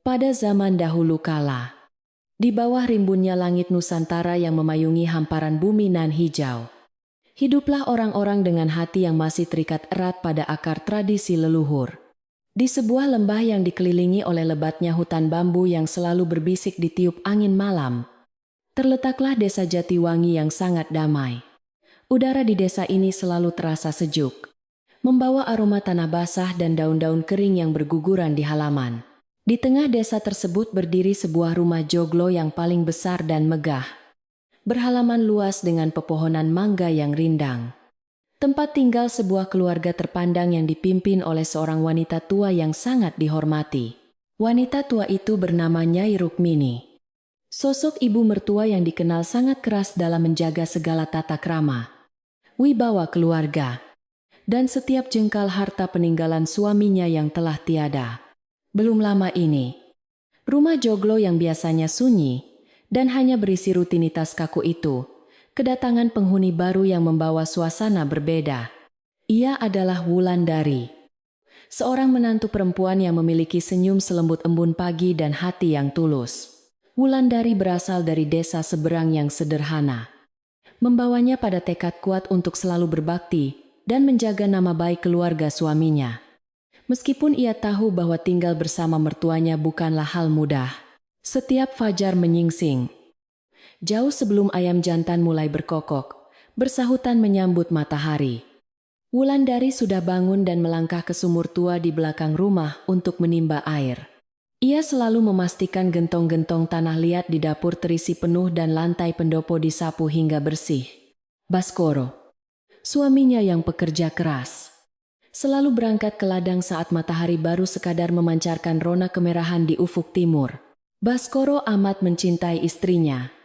Pada zaman dahulu kala, di bawah rimbunnya langit Nusantara yang memayungi hamparan bumi nan hijau, hiduplah orang-orang dengan hati yang masih terikat erat pada akar tradisi leluhur. Di sebuah lembah yang dikelilingi oleh lebatnya hutan bambu yang selalu berbisik ditiup angin malam, terletaklah desa Jatiwangi yang sangat damai. Udara di desa ini selalu terasa sejuk, membawa aroma tanah basah dan daun-daun kering yang berguguran di halaman. Di tengah desa tersebut berdiri sebuah rumah joglo yang paling besar dan megah, berhalaman luas dengan pepohonan mangga yang rindang. Tempat tinggal sebuah keluarga terpandang yang dipimpin oleh seorang wanita tua yang sangat dihormati. Wanita tua itu bernama Nyai Rukmini. Sosok ibu mertua yang dikenal sangat keras dalam menjaga segala tata krama, wibawa keluarga, dan setiap jengkal harta peninggalan suaminya yang telah tiada. Belum lama ini, rumah joglo yang biasanya sunyi dan hanya berisi rutinitas kaku itu, kedatangan penghuni baru yang membawa suasana berbeda. Ia adalah Wulandari, seorang menantu perempuan yang memiliki senyum selembut embun pagi dan hati yang tulus. Wulandari berasal dari desa seberang yang sederhana, membawanya pada tekad kuat untuk selalu berbakti dan menjaga nama baik keluarga suaminya. Meskipun ia tahu bahwa tinggal bersama mertuanya bukanlah hal mudah. Setiap fajar menyingsing, jauh sebelum ayam jantan mulai berkokok, bersahutan menyambut matahari, Wulandari sudah bangun dan melangkah ke sumur tua di belakang rumah untuk menimba air. Ia selalu memastikan gentong-gentong tanah liat di dapur terisi penuh dan lantai pendopo disapu hingga bersih. Baskoro, suaminya yang pekerja keras, selalu berangkat ke ladang saat matahari baru sekadar memancarkan rona kemerahan di ufuk timur. Baskoro amat mencintai istrinya.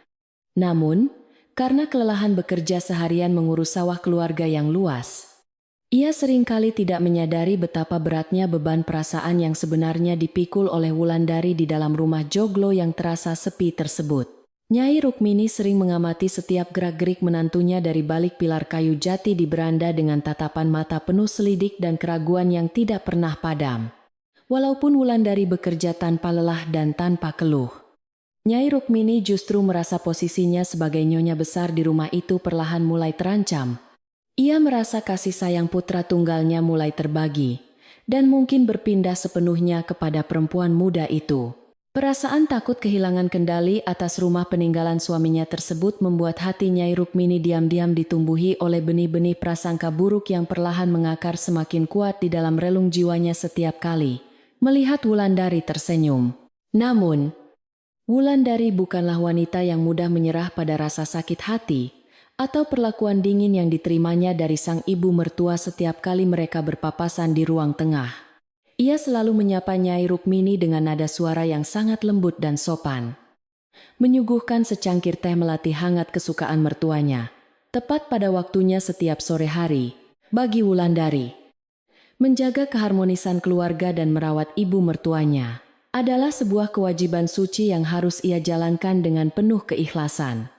Namun, karena kelelahan bekerja seharian mengurus sawah keluarga yang luas, ia seringkali tidak menyadari betapa beratnya beban perasaan yang sebenarnya dipikul oleh Wulandari di dalam rumah joglo yang terasa sepi tersebut. Nyai Rukmini sering mengamati setiap gerak-gerik menantunya dari balik pilar kayu jati di beranda dengan tatapan mata penuh selidik dan keraguan yang tidak pernah padam. Walaupun Wulandari bekerja tanpa lelah dan tanpa keluh, Nyai Rukmini justru merasa posisinya sebagai nyonya besar di rumah itu perlahan mulai terancam. Ia merasa kasih sayang putra tunggalnya mulai terbagi, dan mungkin berpindah sepenuhnya kepada perempuan muda itu. Perasaan takut kehilangan kendali atas rumah peninggalan suaminya tersebut membuat hati Nyai Rukmini diam-diam ditumbuhi oleh benih-benih prasangka buruk yang perlahan mengakar semakin kuat di dalam relung jiwanya setiap kali melihat Wulandari tersenyum. Namun, Wulandari bukanlah wanita yang mudah menyerah pada rasa sakit hati atau perlakuan dingin yang diterimanya dari sang ibu mertua setiap kali mereka berpapasan di ruang tengah. Ia selalu menyapa Nyai Rukmini dengan nada suara yang sangat lembut dan sopan, menyuguhkan secangkir teh melati hangat kesukaan mertuanya, tepat pada waktunya setiap sore hari. Bagi Wulandari, menjaga keharmonisan keluarga dan merawat ibu mertuanya adalah sebuah kewajiban suci yang harus ia jalankan dengan penuh keikhlasan.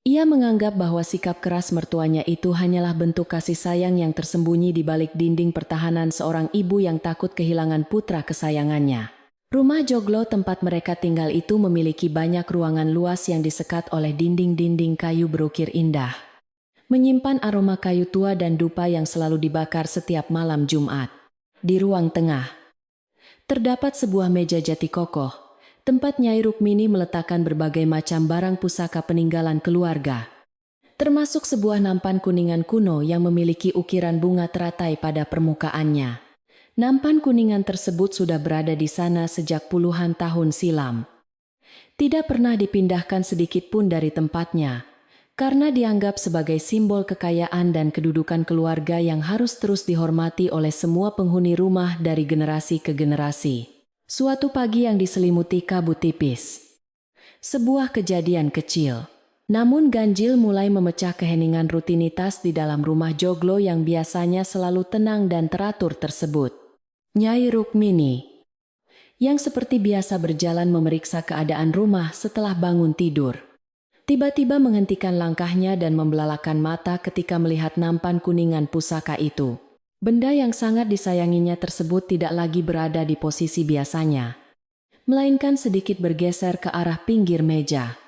Ia menganggap bahwa sikap keras mertuanya itu hanyalah bentuk kasih sayang yang tersembunyi di balik dinding pertahanan seorang ibu yang takut kehilangan putra kesayangannya. Rumah joglo tempat mereka tinggal itu memiliki banyak ruangan luas yang disekat oleh dinding-dinding kayu berukir indah, menyimpan aroma kayu tua dan dupa yang selalu dibakar setiap malam Jumat. Di ruang tengah, terdapat sebuah meja jati kokoh, tempat Nyai Rukmini meletakkan berbagai macam barang pusaka peninggalan keluarga, termasuk sebuah nampan kuningan kuno yang memiliki ukiran bunga teratai pada permukaannya. Nampan kuningan tersebut sudah berada di sana sejak puluhan tahun silam. Tidak pernah dipindahkan sedikit pun dari tempatnya, karena dianggap sebagai simbol kekayaan dan kedudukan keluarga yang harus terus dihormati oleh semua penghuni rumah dari generasi ke generasi. Suatu pagi yang diselimuti kabut tipis, sebuah kejadian kecil, namun ganjil mulai memecah keheningan rutinitas di dalam rumah joglo yang biasanya selalu tenang dan teratur tersebut. Nyai Rukmini, yang seperti biasa berjalan memeriksa keadaan rumah setelah bangun tidur, tiba-tiba menghentikan langkahnya dan membelalakan mata ketika melihat nampan kuningan pusaka itu. Benda yang sangat disayanginya tersebut tidak lagi berada di posisi biasanya. melainkan sedikit bergeser ke arah pinggir meja.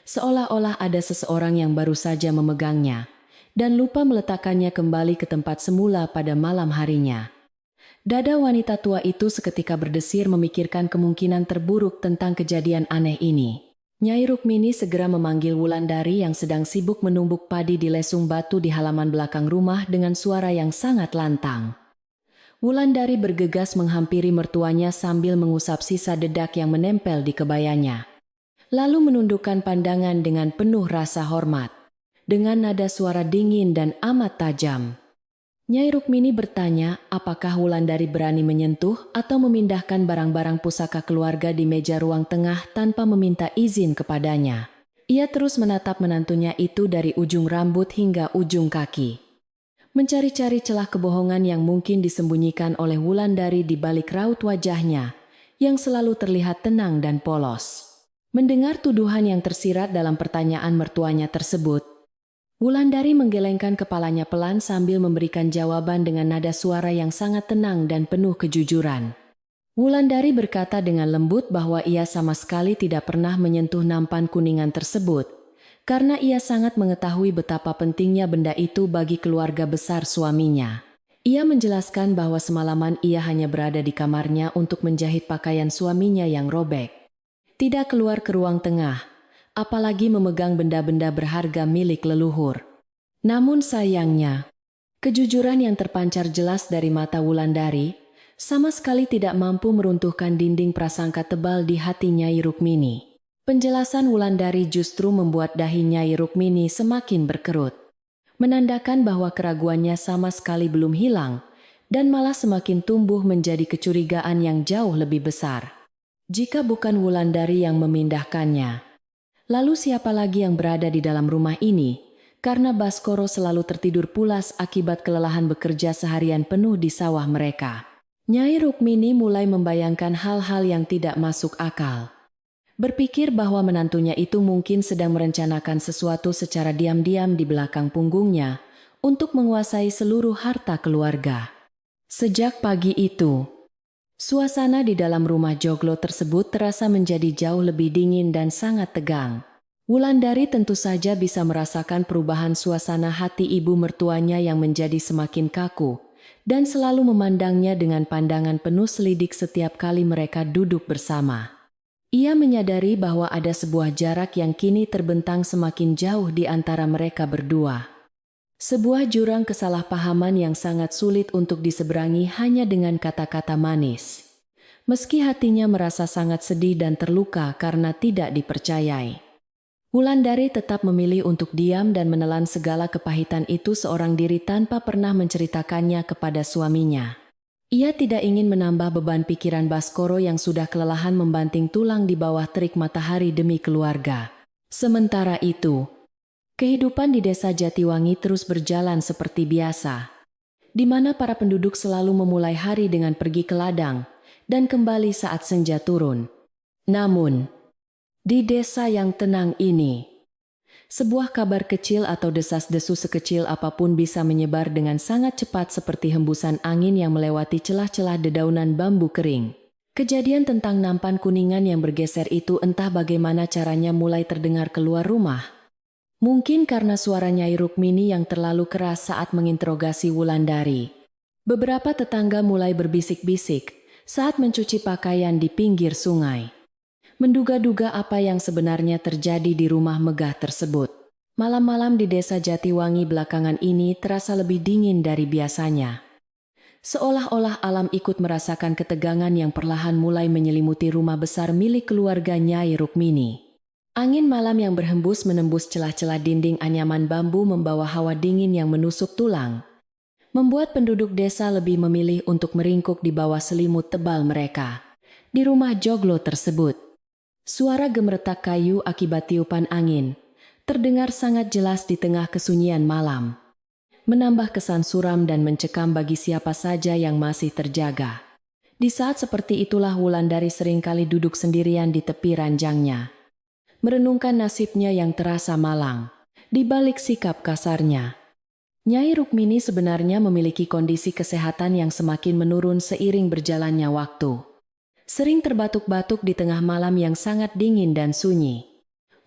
Seolah-olah ada seseorang yang baru saja memegangnya, dan lupa meletakkannya kembali ke tempat semula pada malam harinya. Dada wanita tua itu seketika berdesir memikirkan kemungkinan terburuk tentang kejadian aneh ini. Nyai Rukmini segera memanggil Wulandari yang sedang sibuk menumbuk padi di lesung batu di halaman belakang rumah dengan suara yang sangat lantang. Wulandari bergegas menghampiri mertuanya sambil mengusap sisa dedak yang menempel di kebayanya. Lalu menundukkan pandangan dengan penuh rasa hormat. Dengan nada suara dingin dan amat tajam. Nyai Rukmini bertanya apakah Wulandari berani menyentuh atau memindahkan barang-barang pusaka keluarga di meja ruang tengah tanpa meminta izin kepadanya. Ia terus menatap menantunya itu dari ujung rambut hingga ujung kaki. Mencari-cari celah kebohongan yang mungkin disembunyikan oleh Wulandari di balik raut wajahnya, yang selalu terlihat tenang dan polos. Mendengar tuduhan yang tersirat dalam pertanyaan mertuanya tersebut, Wulandari menggelengkan kepalanya pelan sambil memberikan jawaban dengan nada suara yang sangat tenang dan penuh kejujuran. Wulandari berkata dengan lembut bahwa ia sama sekali tidak pernah menyentuh nampan kuningan tersebut, karena ia sangat mengetahui betapa pentingnya benda itu bagi keluarga besar suaminya. Ia menjelaskan bahwa semalaman ia hanya berada di kamarnya untuk menjahit pakaian suaminya yang robek. Tidak keluar ke ruang tengah, apalagi memegang benda-benda berharga milik leluhur. Namun sayangnya, kejujuran yang terpancar jelas dari mata Wulandari sama sekali tidak mampu meruntuhkan dinding prasangka tebal di hati Nyai Rukmini. Penjelasan Wulandari justru membuat dahi Nyai Rukmini semakin berkerut, menandakan bahwa keraguannya sama sekali belum hilang dan malah semakin tumbuh menjadi kecurigaan yang jauh lebih besar. Jika bukan Wulandari yang memindahkannya, lalu siapa lagi yang berada di dalam rumah ini? Karena Baskoro selalu tertidur pulas akibat kelelahan bekerja seharian penuh di sawah mereka. Nyai Rukmini mulai membayangkan hal-hal yang tidak masuk akal. Berpikir bahwa menantunya itu mungkin sedang merencanakan sesuatu secara diam-diam di belakang punggungnya untuk menguasai seluruh harta keluarga. Sejak pagi itu, suasana di dalam rumah joglo tersebut terasa menjadi jauh lebih dingin dan sangat tegang. Wulandari tentu saja bisa merasakan perubahan suasana hati ibu mertuanya yang menjadi semakin kaku dan selalu memandangnya dengan pandangan penuh selidik setiap kali mereka duduk bersama. Ia menyadari bahwa ada sebuah jarak yang kini terbentang semakin jauh di antara mereka berdua. Sebuah jurang kesalahpahaman yang sangat sulit untuk diseberangi hanya dengan kata-kata manis. Meski hatinya merasa sangat sedih dan terluka karena tidak dipercayai, Wulandari tetap memilih untuk diam dan menelan segala kepahitan itu seorang diri tanpa pernah menceritakannya kepada suaminya. Ia tidak ingin menambah beban pikiran Baskoro yang sudah kelelahan membanting tulang di bawah terik matahari demi keluarga. Sementara itu, kehidupan di desa Jatiwangi terus berjalan seperti biasa, di mana para penduduk selalu memulai hari dengan pergi ke ladang dan kembali saat senja turun. Namun, di desa yang tenang ini, sebuah kabar kecil atau desas-desus sekecil apapun bisa menyebar dengan sangat cepat seperti hembusan angin yang melewati celah-celah dedaunan bambu kering. Kejadian tentang nampan kuningan yang bergeser itu entah bagaimana caranya mulai terdengar keluar rumah. Mungkin karena suara Nyai Rukmini yang terlalu keras saat menginterogasi Wulandari. Beberapa tetangga mulai berbisik-bisik saat mencuci pakaian di pinggir sungai, menduga-duga apa yang sebenarnya terjadi di rumah megah tersebut. Malam-malam di desa Jatiwangi belakangan ini terasa lebih dingin dari biasanya. Seolah-olah alam ikut merasakan ketegangan yang perlahan mulai menyelimuti rumah besar milik keluarga Nyai Rukmini. Angin malam yang berhembus menembus celah-celah dinding anyaman bambu membawa hawa dingin yang menusuk tulang, membuat penduduk desa lebih memilih untuk meringkuk di bawah selimut tebal mereka. Di rumah joglo tersebut, suara gemeretak kayu akibat tiupan angin terdengar sangat jelas di tengah kesunyian malam, menambah kesan suram dan mencekam bagi siapa saja yang masih terjaga. Di saat seperti itulah Wulandari seringkali duduk sendirian di tepi ranjangnya, merenungkan nasibnya yang terasa malang. Di balik sikap kasarnya, Nyai Rukmini sebenarnya memiliki kondisi kesehatan yang semakin menurun seiring berjalannya waktu. sering terbatuk-batuk di tengah malam yang sangat dingin dan sunyi.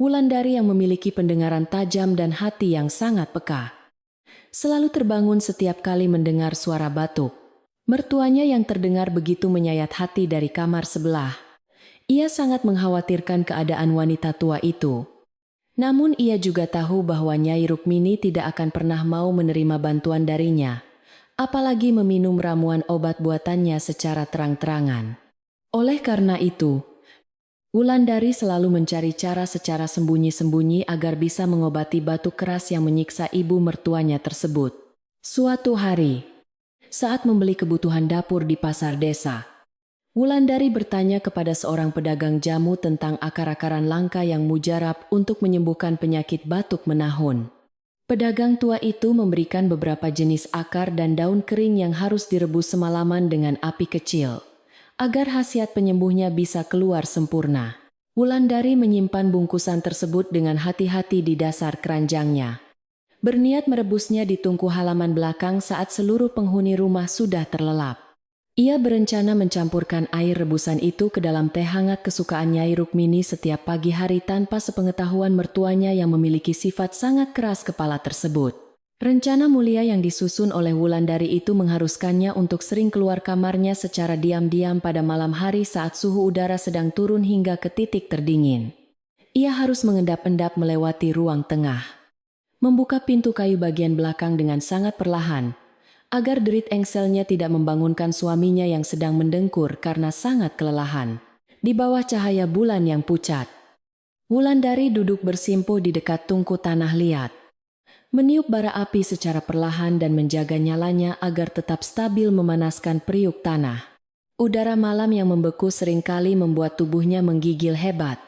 Wulandari yang memiliki pendengaran tajam dan hati yang sangat peka, selalu terbangun setiap kali mendengar suara batuk. Mertuanya yang terdengar begitu menyayat hati dari kamar sebelah. Ia sangat mengkhawatirkan keadaan wanita tua itu. Namun ia juga tahu bahwa Nyai Rukmini tidak akan pernah mau menerima bantuan darinya, apalagi meminum ramuan obat buatannya secara terang-terangan. Oleh karena itu, Wulandari selalu mencari cara secara sembunyi-sembunyi agar bisa mengobati batuk keras yang menyiksa ibu mertuanya tersebut. Suatu hari, saat membeli kebutuhan dapur di pasar desa, Wulandari bertanya kepada seorang pedagang jamu tentang akar-akaran langka yang mujarab untuk menyembuhkan penyakit batuk menahun. Pedagang tua itu memberikan beberapa jenis akar dan daun kering yang harus direbus semalaman dengan api kecil, agar khasiat penyembuhnya bisa keluar sempurna. Wulandari menyimpan bungkusan tersebut dengan hati-hati di dasar keranjangnya. Berniat merebusnya di tungku halaman belakang saat seluruh penghuni rumah sudah terlelap. Ia berencana mencampurkan air rebusan itu ke dalam teh hangat kesukaan Nyai Rukmini setiap pagi hari tanpa sepengetahuan mertuanya yang memiliki sifat sangat keras kepala tersebut. Rencana mulia yang disusun oleh Wulandari itu mengharuskannya untuk sering keluar kamarnya secara diam-diam pada malam hari saat suhu udara sedang turun hingga ke titik terdingin. Ia harus mengendap-endap melewati ruang tengah, membuka pintu kayu bagian belakang dengan sangat perlahan, agar derit engselnya tidak membangunkan suaminya yang sedang mendengkur karena sangat kelelahan. Di bawah cahaya bulan yang pucat, Wulandari duduk bersimpuh di dekat tungku tanah liat, meniup bara api secara perlahan dan menjaga nyalanya agar tetap stabil memanaskan periuk tanah. Udara malam yang membeku seringkali membuat tubuhnya menggigil hebat.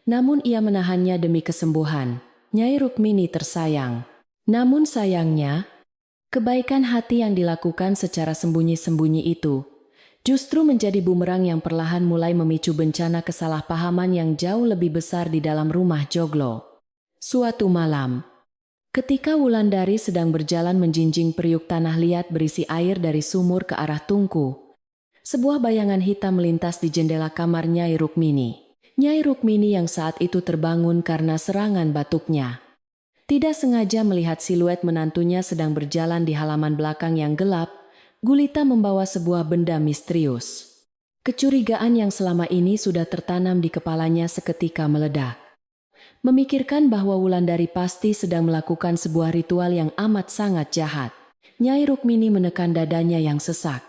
Namun ia menahannya demi kesembuhan Nyai Rukmini tersayang. Namun sayangnya, kebaikan hati yang dilakukan secara sembunyi-sembunyi itu justru menjadi bumerang yang perlahan mulai memicu bencana kesalahpahaman yang jauh lebih besar di dalam rumah Joglo. Suatu malam, ketika Wulandari sedang berjalan menjinjing periuk tanah liat berisi air dari sumur ke arah tungku, sebuah bayangan hitam melintas di jendela kamar Nyai Rukmini. Nyai Rukmini yang saat itu terbangun karena serangan batuknya, tidak sengaja melihat siluet menantunya sedang berjalan di halaman belakang yang gelap, gulita membawa sebuah benda misterius. Kecurigaan yang selama ini sudah tertanam di kepalanya seketika meledak. Memikirkan bahwa Wulandari pasti sedang melakukan sebuah ritual yang amat sangat jahat, Nyai Rukmini menekan dadanya yang sesak,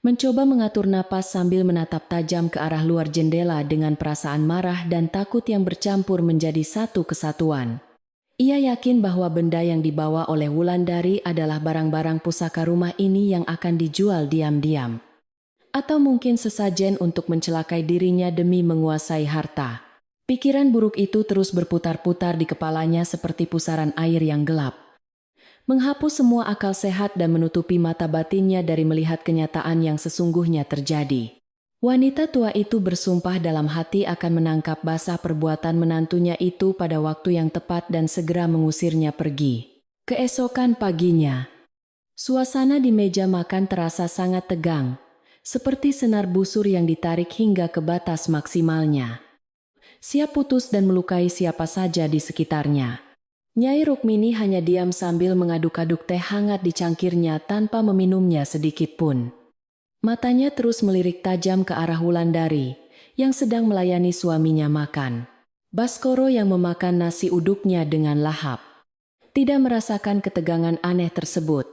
mencoba mengatur napas sambil menatap tajam ke arah luar jendela dengan perasaan marah dan takut yang bercampur menjadi satu kesatuan. Ia yakin bahwa benda yang dibawa oleh Wulandari adalah barang-barang pusaka rumah ini yang akan dijual diam-diam, atau mungkin sesajen untuk mencelakai dirinya demi menguasai harta. Pikiran buruk itu terus berputar-putar di kepalanya seperti pusaran air yang gelap, menghapus semua akal sehat dan menutupi mata batinnya dari melihat kenyataan yang sesungguhnya terjadi. Wanita tua itu bersumpah dalam hati akan menangkap basah perbuatan menantunya itu pada waktu yang tepat dan segera mengusirnya pergi. Keesokan paginya, suasana di meja makan terasa sangat tegang, seperti senar busur yang ditarik hingga ke batas maksimalnya, siap putus dan melukai siapa saja di sekitarnya. Nyai Rukmini hanya diam sambil mengaduk-aduk teh hangat di cangkirnya tanpa meminumnya sedikit pun. Matanya terus melirik tajam ke arah Wulandari yang sedang melayani suaminya makan. Baskoro yang memakan nasi uduknya dengan lahap tidak merasakan ketegangan aneh tersebut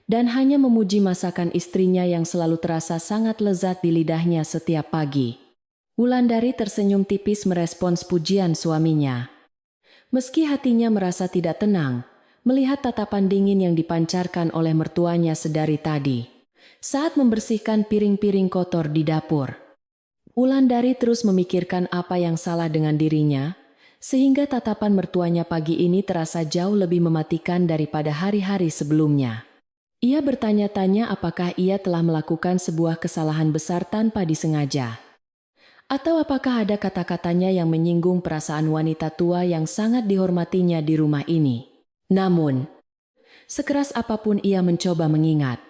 dan hanya memuji masakan istrinya yang selalu terasa sangat lezat di lidahnya setiap pagi. Wulandari tersenyum tipis merespons pujian suaminya. Meski hatinya merasa tidak tenang, melihat tatapan dingin yang dipancarkan oleh mertuanya sedari tadi, saat membersihkan piring-piring kotor di dapur. Wulandari terus memikirkan apa yang salah dengan dirinya, sehingga tatapan mertuanya pagi ini terasa jauh lebih mematikan daripada hari-hari sebelumnya. Ia bertanya-tanya apakah ia telah melakukan sebuah kesalahan besar tanpa disengaja, atau apakah ada kata-katanya yang menyinggung perasaan wanita tua yang sangat dihormatinya di rumah ini. Namun, sekeras apapun ia mencoba mengingat,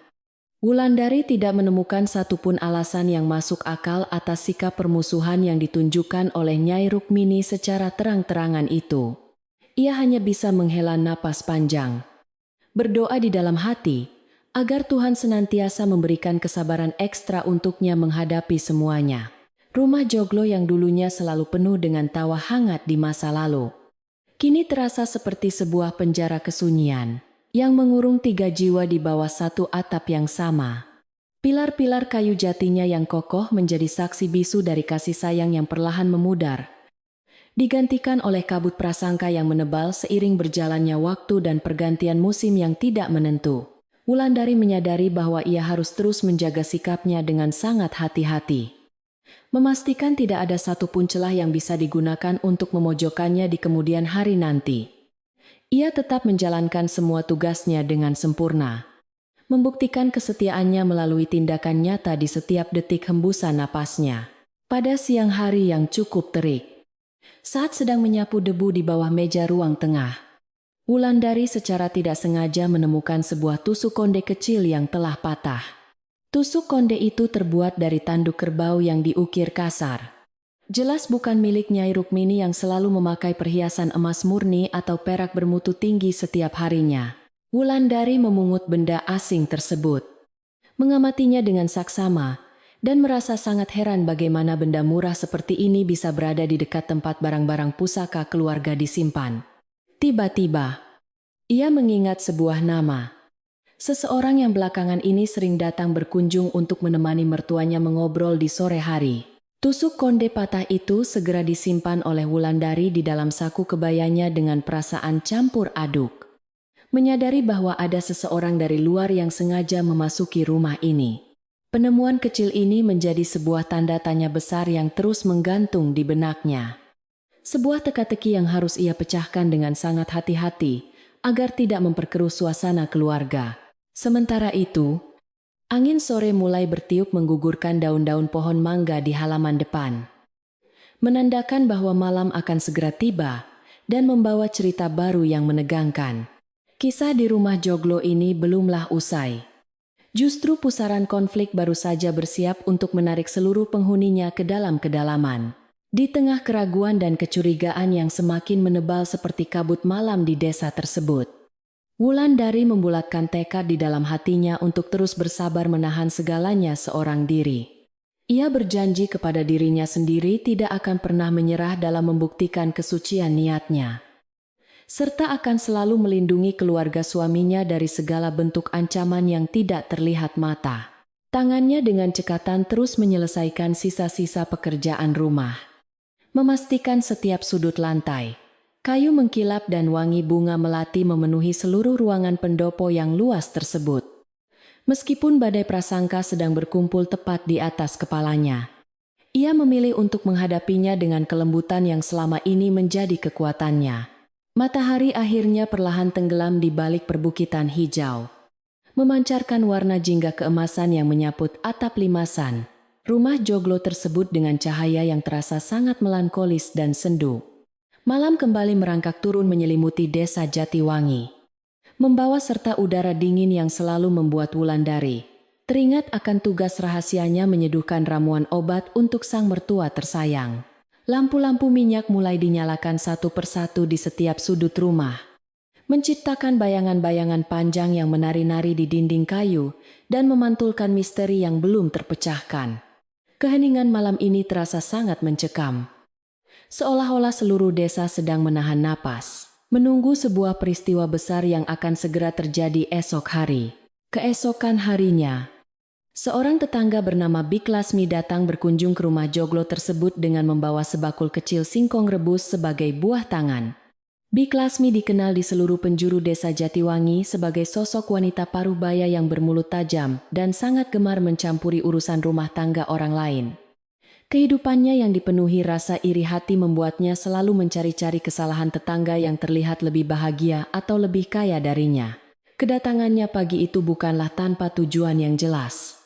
Wulandari tidak menemukan satupun alasan yang masuk akal atas sikap permusuhan yang ditunjukkan oleh Nyai Rukmini secara terang-terangan itu. Ia hanya bisa menghela napas panjang, berdoa di dalam hati, agar Tuhan senantiasa memberikan kesabaran ekstra untuknya menghadapi semuanya. Rumah Joglo yang dulunya selalu penuh dengan tawa hangat di masa lalu, kini terasa seperti sebuah penjara kesunyian yang mengurung 3 jiwa di bawah satu atap yang sama. Pilar-pilar kayu jatinya yang kokoh menjadi saksi bisu dari kasih sayang yang perlahan memudar, digantikan oleh kabut prasangka yang menebal seiring berjalannya waktu dan pergantian musim yang tidak menentu. Wulandari menyadari bahwa ia harus terus menjaga sikapnya dengan sangat hati-hati, memastikan tidak ada satupun celah yang bisa digunakan untuk memojokkannya di kemudian hari nanti. Ia tetap menjalankan semua tugasnya dengan sempurna, membuktikan kesetiaannya melalui tindakan nyata di setiap detik hembusan napasnya. Pada siang hari yang cukup terik, saat sedang menyapu debu di bawah meja ruang tengah, Wulandari secara tidak sengaja menemukan sebuah tusuk konde kecil yang telah patah. Tusuk konde itu terbuat dari tanduk kerbau yang diukir kasar. Jelas bukan milik Nyai Rukmini yang selalu memakai perhiasan emas murni atau perak bermutu tinggi setiap harinya. Wulandari memungut benda asing tersebut, mengamatinya dengan saksama, dan merasa sangat heran bagaimana benda murah seperti ini bisa berada di dekat tempat barang-barang pusaka keluarga disimpan. Tiba-tiba, ia mengingat sebuah nama. Seseorang yang belakangan ini sering datang berkunjung untuk menemani mertuanya mengobrol di sore hari. Tusuk konde patah itu segera disimpan oleh Wulandari di dalam saku kebayanya dengan perasaan campur aduk. Menyadari bahwa ada seseorang dari luar yang sengaja memasuki rumah ini. Penemuan kecil ini menjadi sebuah tanda tanya besar yang terus menggantung di benaknya. Sebuah teka-teki yang harus ia pecahkan dengan sangat hati-hati agar tidak memperkeruh suasana keluarga. Sementara itu, angin sore mulai bertiup menggugurkan daun-daun pohon mangga di halaman depan, menandakan bahwa malam akan segera tiba dan membawa cerita baru yang menegangkan. Kisah di rumah Joglo ini belumlah usai. Justru pusaran konflik baru saja bersiap untuk menarik seluruh penghuninya ke dalam kedalaman. Di tengah keraguan dan kecurigaan yang semakin menebal seperti kabut malam di desa tersebut, Wulandari membulatkan tekad di dalam hatinya untuk terus bersabar menahan segalanya seorang diri. Ia berjanji kepada dirinya sendiri tidak akan pernah menyerah dalam membuktikan kesucian niatnya, serta akan selalu melindungi keluarga suaminya dari segala bentuk ancaman yang tidak terlihat mata. Tangannya dengan cekatan terus menyelesaikan sisa-sisa pekerjaan rumah, memastikan setiap sudut lantai, kayu mengkilap dan wangi bunga melati memenuhi seluruh ruangan pendopo yang luas tersebut. Meskipun badai prasangka sedang berkumpul tepat di atas kepalanya, ia memilih untuk menghadapinya dengan kelembutan yang selama ini menjadi kekuatannya. Matahari akhirnya perlahan tenggelam di balik perbukitan hijau, memancarkan warna jingga keemasan yang menyaput atap limasan rumah Joglo tersebut dengan cahaya yang terasa sangat melankolis dan sendu. Malam kembali merangkak turun menyelimuti desa Jatiwangi, membawa serta udara dingin yang selalu membuat Wulandari teringat akan tugas rahasianya menyeduhkan ramuan obat untuk sang mertua tersayang. Lampu-lampu minyak mulai dinyalakan satu persatu di setiap sudut rumah, menciptakan bayangan-bayangan panjang yang menari-nari di dinding kayu dan memantulkan misteri yang belum terpecahkan. Keheningan malam ini terasa sangat mencekam, seolah-olah seluruh desa sedang menahan napas, menunggu sebuah peristiwa besar yang akan segera terjadi esok hari. Keesokan harinya, seorang tetangga bernama Bik Lasmi datang berkunjung ke rumah Joglo tersebut dengan membawa sebakul kecil singkong rebus sebagai buah tangan. Bik Lasmi dikenal di seluruh penjuru desa Jatiwangi sebagai sosok wanita parubaya yang bermulut tajam dan sangat gemar mencampuri urusan rumah tangga orang lain. Kehidupannya yang dipenuhi rasa iri hati membuatnya selalu mencari-cari kesalahan tetangga yang terlihat lebih bahagia atau lebih kaya darinya. Kedatangannya pagi itu bukanlah tanpa tujuan yang jelas,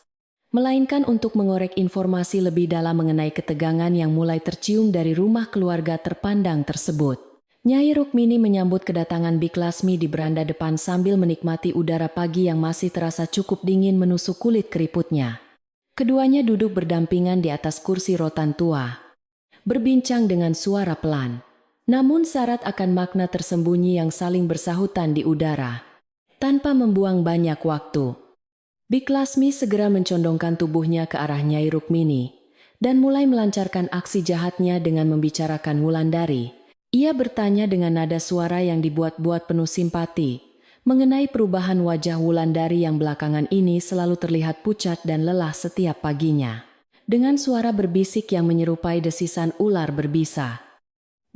melainkan untuk mengorek informasi lebih dalam mengenai ketegangan yang mulai tercium dari rumah keluarga terpandang tersebut. Nyai Rukmini menyambut kedatangan Bik Lasmi di beranda depan sambil menikmati udara pagi yang masih terasa cukup dingin menusuk kulit keriputnya. Keduanya duduk berdampingan di atas kursi rotan tua, berbincang dengan suara pelan. Namun syarat akan makna tersembunyi yang saling bersahutan di udara. Tanpa membuang banyak waktu, Bik Lasmi segera mencondongkan tubuhnya ke arah Nyai Rukmini dan mulai melancarkan aksi jahatnya dengan membicarakan Wulandari. Ia bertanya dengan nada suara yang dibuat-buat penuh simpati mengenai perubahan wajah Wulandari yang belakangan ini selalu terlihat pucat dan lelah setiap paginya. Dengan suara berbisik yang menyerupai desisan ular berbisa,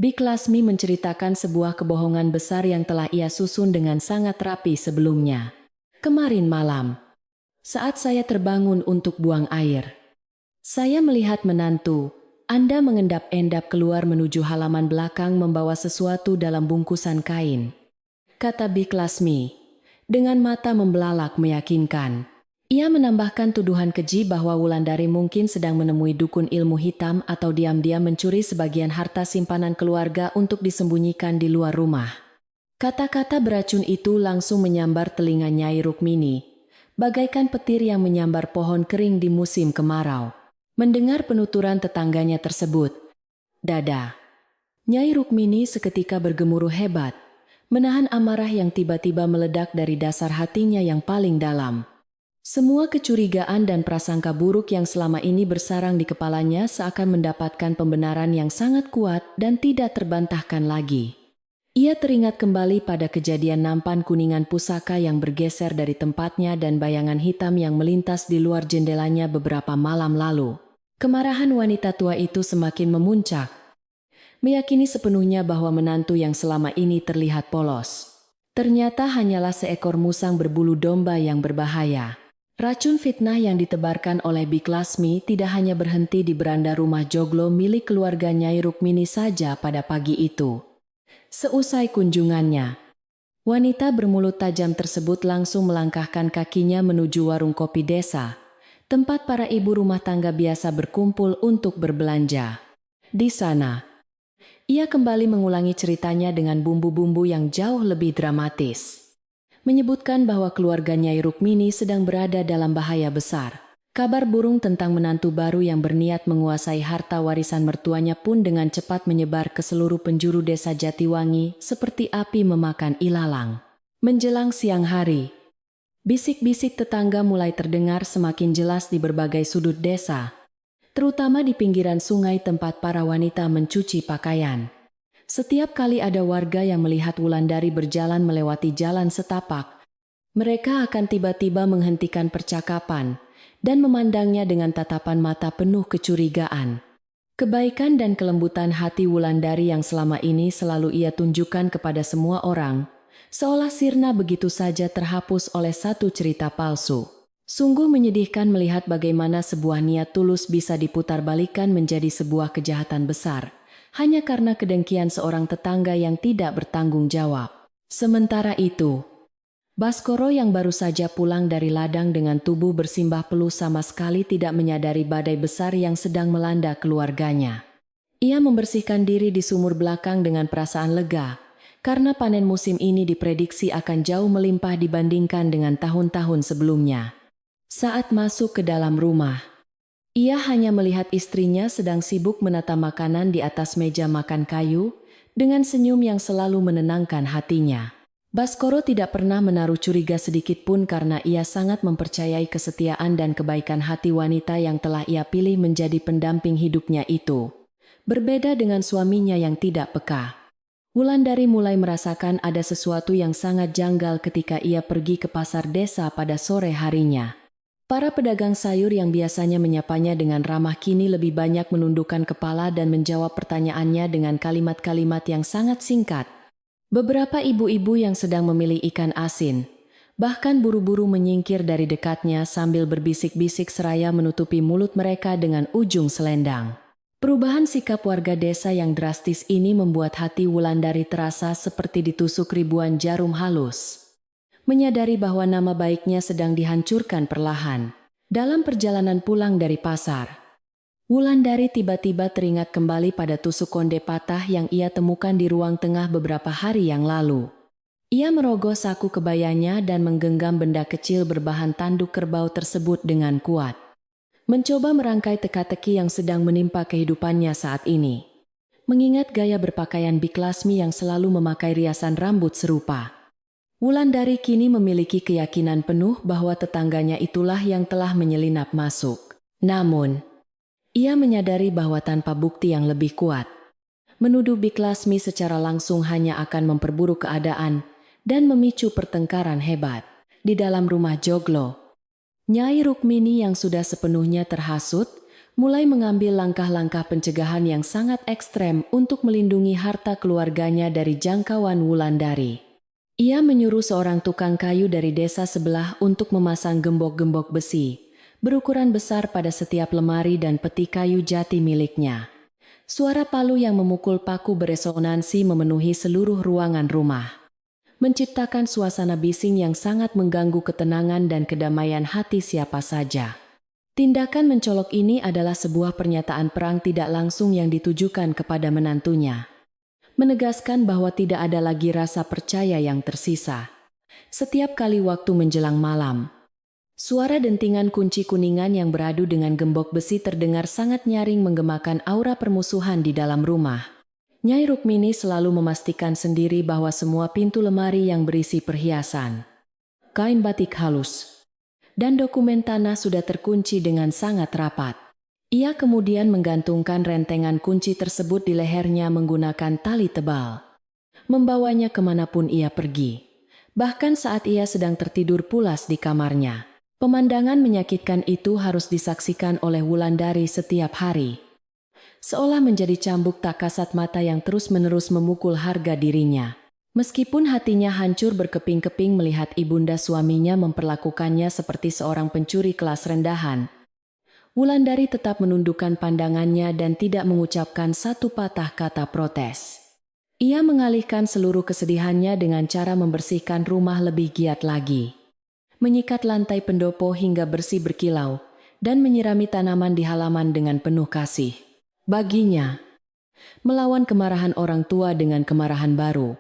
Bik Lasmi menceritakan sebuah kebohongan besar yang telah ia susun dengan sangat rapi sebelumnya. Kemarin malam, saat saya terbangun untuk buang air, saya melihat menantu Anda mengendap-endap keluar menuju halaman belakang membawa sesuatu dalam bungkusan kain, kata Bik Lasmi, dengan mata membelalak meyakinkan. Ia menambahkan tuduhan keji bahwa Wulandari mungkin sedang menemui dukun ilmu hitam atau diam-diam mencuri sebagian harta simpanan keluarga untuk disembunyikan di luar rumah. Kata-kata beracun itu langsung menyambar telinga Nyai Rukmini, bagaikan petir yang menyambar pohon kering di musim kemarau. Mendengar penuturan tetangganya tersebut, dada Nyai Rukmini seketika bergemuruh hebat, menahan amarah yang tiba-tiba meledak dari dasar hatinya yang paling dalam. Semua kecurigaan dan prasangka buruk yang selama ini bersarang di kepalanya seakan mendapatkan pembenaran yang sangat kuat dan tidak terbantahkan lagi. Ia teringat kembali pada kejadian nampan kuningan pusaka yang bergeser dari tempatnya dan bayangan hitam yang melintas di luar jendelanya beberapa malam lalu. Kemarahan wanita tua itu semakin memuncak, meyakini sepenuhnya bahwa menantu yang selama ini terlihat polos ternyata hanyalah seekor musang berbulu domba yang berbahaya. Racun fitnah yang ditebarkan oleh Bik Lasmi tidak hanya berhenti di beranda rumah joglo milik keluarga Nyai Rukmini saja pada pagi itu. Seusai kunjungannya, wanita bermulut tajam tersebut langsung melangkahkan kakinya menuju warung kopi desa, tempat para ibu rumah tangga biasa berkumpul untuk berbelanja. Di sana, ia kembali mengulangi ceritanya dengan bumbu-bumbu yang jauh lebih dramatis, menyebutkan bahwa keluarga Nyai Rukmini sedang berada dalam bahaya besar. Kabar burung tentang menantu baru yang berniat menguasai harta warisan mertuanya pun dengan cepat menyebar ke seluruh penjuru desa Jatiwangi seperti api memakan ilalang. Menjelang siang hari, bisik-bisik tetangga mulai terdengar semakin jelas di berbagai sudut desa, terutama di pinggiran sungai tempat para wanita mencuci pakaian. Setiap kali ada warga yang melihat Wulandari berjalan melewati jalan setapak, mereka akan tiba-tiba menghentikan percakapan dan memandangnya dengan tatapan mata penuh kecurigaan. Kebaikan dan kelembutan hati Wulandari yang selama ini selalu ia tunjukkan kepada semua orang, seolah sirna begitu saja terhapus oleh satu cerita palsu. Sungguh menyedihkan melihat bagaimana sebuah niat tulus bisa diputarbalikkan menjadi sebuah kejahatan besar, hanya karena kedengkian seorang tetangga yang tidak bertanggung jawab. Sementara itu, Baskoro yang baru saja pulang dari ladang dengan tubuh bersimbah peluh sama sekali tidak menyadari badai besar yang sedang melanda keluarganya. Ia membersihkan diri di sumur belakang dengan perasaan lega, karena panen musim ini diprediksi akan jauh melimpah dibandingkan dengan tahun-tahun sebelumnya. Saat masuk ke dalam rumah, ia hanya melihat istrinya sedang sibuk menata makanan di atas meja makan kayu, dengan senyum yang selalu menenangkan hatinya. Baskoro tidak pernah menaruh curiga sedikit pun karena ia sangat mempercayai kesetiaan dan kebaikan hati wanita yang telah ia pilih menjadi pendamping hidupnya itu. Berbeda dengan suaminya yang tidak peka, Wulandari mulai merasakan ada sesuatu yang sangat janggal ketika ia pergi ke pasar desa pada sore harinya. Para pedagang sayur yang biasanya menyapanya dengan ramah kini lebih banyak menundukkan kepala dan menjawab pertanyaannya dengan kalimat-kalimat yang sangat singkat. Beberapa ibu-ibu yang sedang memilih ikan asin bahkan buru-buru menyingkir dari dekatnya sambil berbisik-bisik seraya menutupi mulut mereka dengan ujung selendang. Perubahan sikap warga desa yang drastis ini membuat hati Wulandari terasa seperti ditusuk ribuan jarum halus. Menyadari bahwa nama baiknya sedang dihancurkan perlahan. Dalam perjalanan pulang dari pasar, Wulandari tiba-tiba teringat kembali pada tusuk konde patah yang ia temukan di ruang tengah beberapa hari yang lalu. Ia merogoh saku kebayanya dan menggenggam benda kecil berbahan tanduk kerbau tersebut dengan kuat. Mencoba merangkai teka-teki yang sedang menimpa kehidupannya saat ini. Mengingat gaya berpakaian Bik Lasmi yang selalu memakai riasan rambut serupa. Wulandari kini memiliki keyakinan penuh bahwa tetangganya itulah yang telah menyelinap masuk. Namun, ia menyadari bahwa tanpa bukti yang lebih kuat, menuduh Bik Lasmi secara langsung hanya akan memperburuk keadaan dan memicu pertengkaran hebat di dalam rumah Joglo. Nyai Rukmini yang sudah sepenuhnya terhasut, mulai mengambil langkah-langkah pencegahan yang sangat ekstrem untuk melindungi harta keluarganya dari jangkauan Wulandari. Ia menyuruh seorang tukang kayu dari desa sebelah untuk memasang gembok-gembok besi berukuran besar pada setiap lemari dan peti kayu jati miliknya. Suara palu yang memukul paku beresonansi memenuhi seluruh ruangan rumah, menciptakan suasana bising yang sangat mengganggu ketenangan dan kedamaian hati siapa saja. Tindakan mencolok ini adalah sebuah pernyataan perang tidak langsung yang ditujukan kepada menantunya. Menegaskan bahwa tidak ada lagi rasa percaya yang tersisa. Setiap kali waktu menjelang malam, suara dentingan kunci kuningan yang beradu dengan gembok besi terdengar sangat nyaring menggemakan aura permusuhan di dalam rumah. Nyai Rukmini selalu memastikan sendiri bahwa semua pintu lemari yang berisi perhiasan, kain batik halus, dan dokumen tanah sudah terkunci dengan sangat rapat. Ia kemudian menggantungkan rentengan kunci tersebut di lehernya menggunakan tali tebal, membawanya kemanapun ia pergi, bahkan saat ia sedang tertidur pulas di kamarnya. Pemandangan menyakitkan itu harus disaksikan oleh Wulandari setiap hari. Seolah menjadi cambuk tak kasat mata yang terus-menerus memukul harga dirinya. Meskipun hatinya hancur berkeping-keping melihat ibunda suaminya memperlakukannya seperti seorang pencuri kelas rendahan, Wulandari tetap menundukkan pandangannya dan tidak mengucapkan satu patah kata protes. Ia mengalihkan seluruh kesedihannya dengan cara membersihkan rumah lebih giat lagi, menyikat lantai pendopo hingga bersih berkilau, dan menyirami tanaman di halaman dengan penuh kasih. Baginya, melawan kemarahan orang tua dengan kemarahan baru,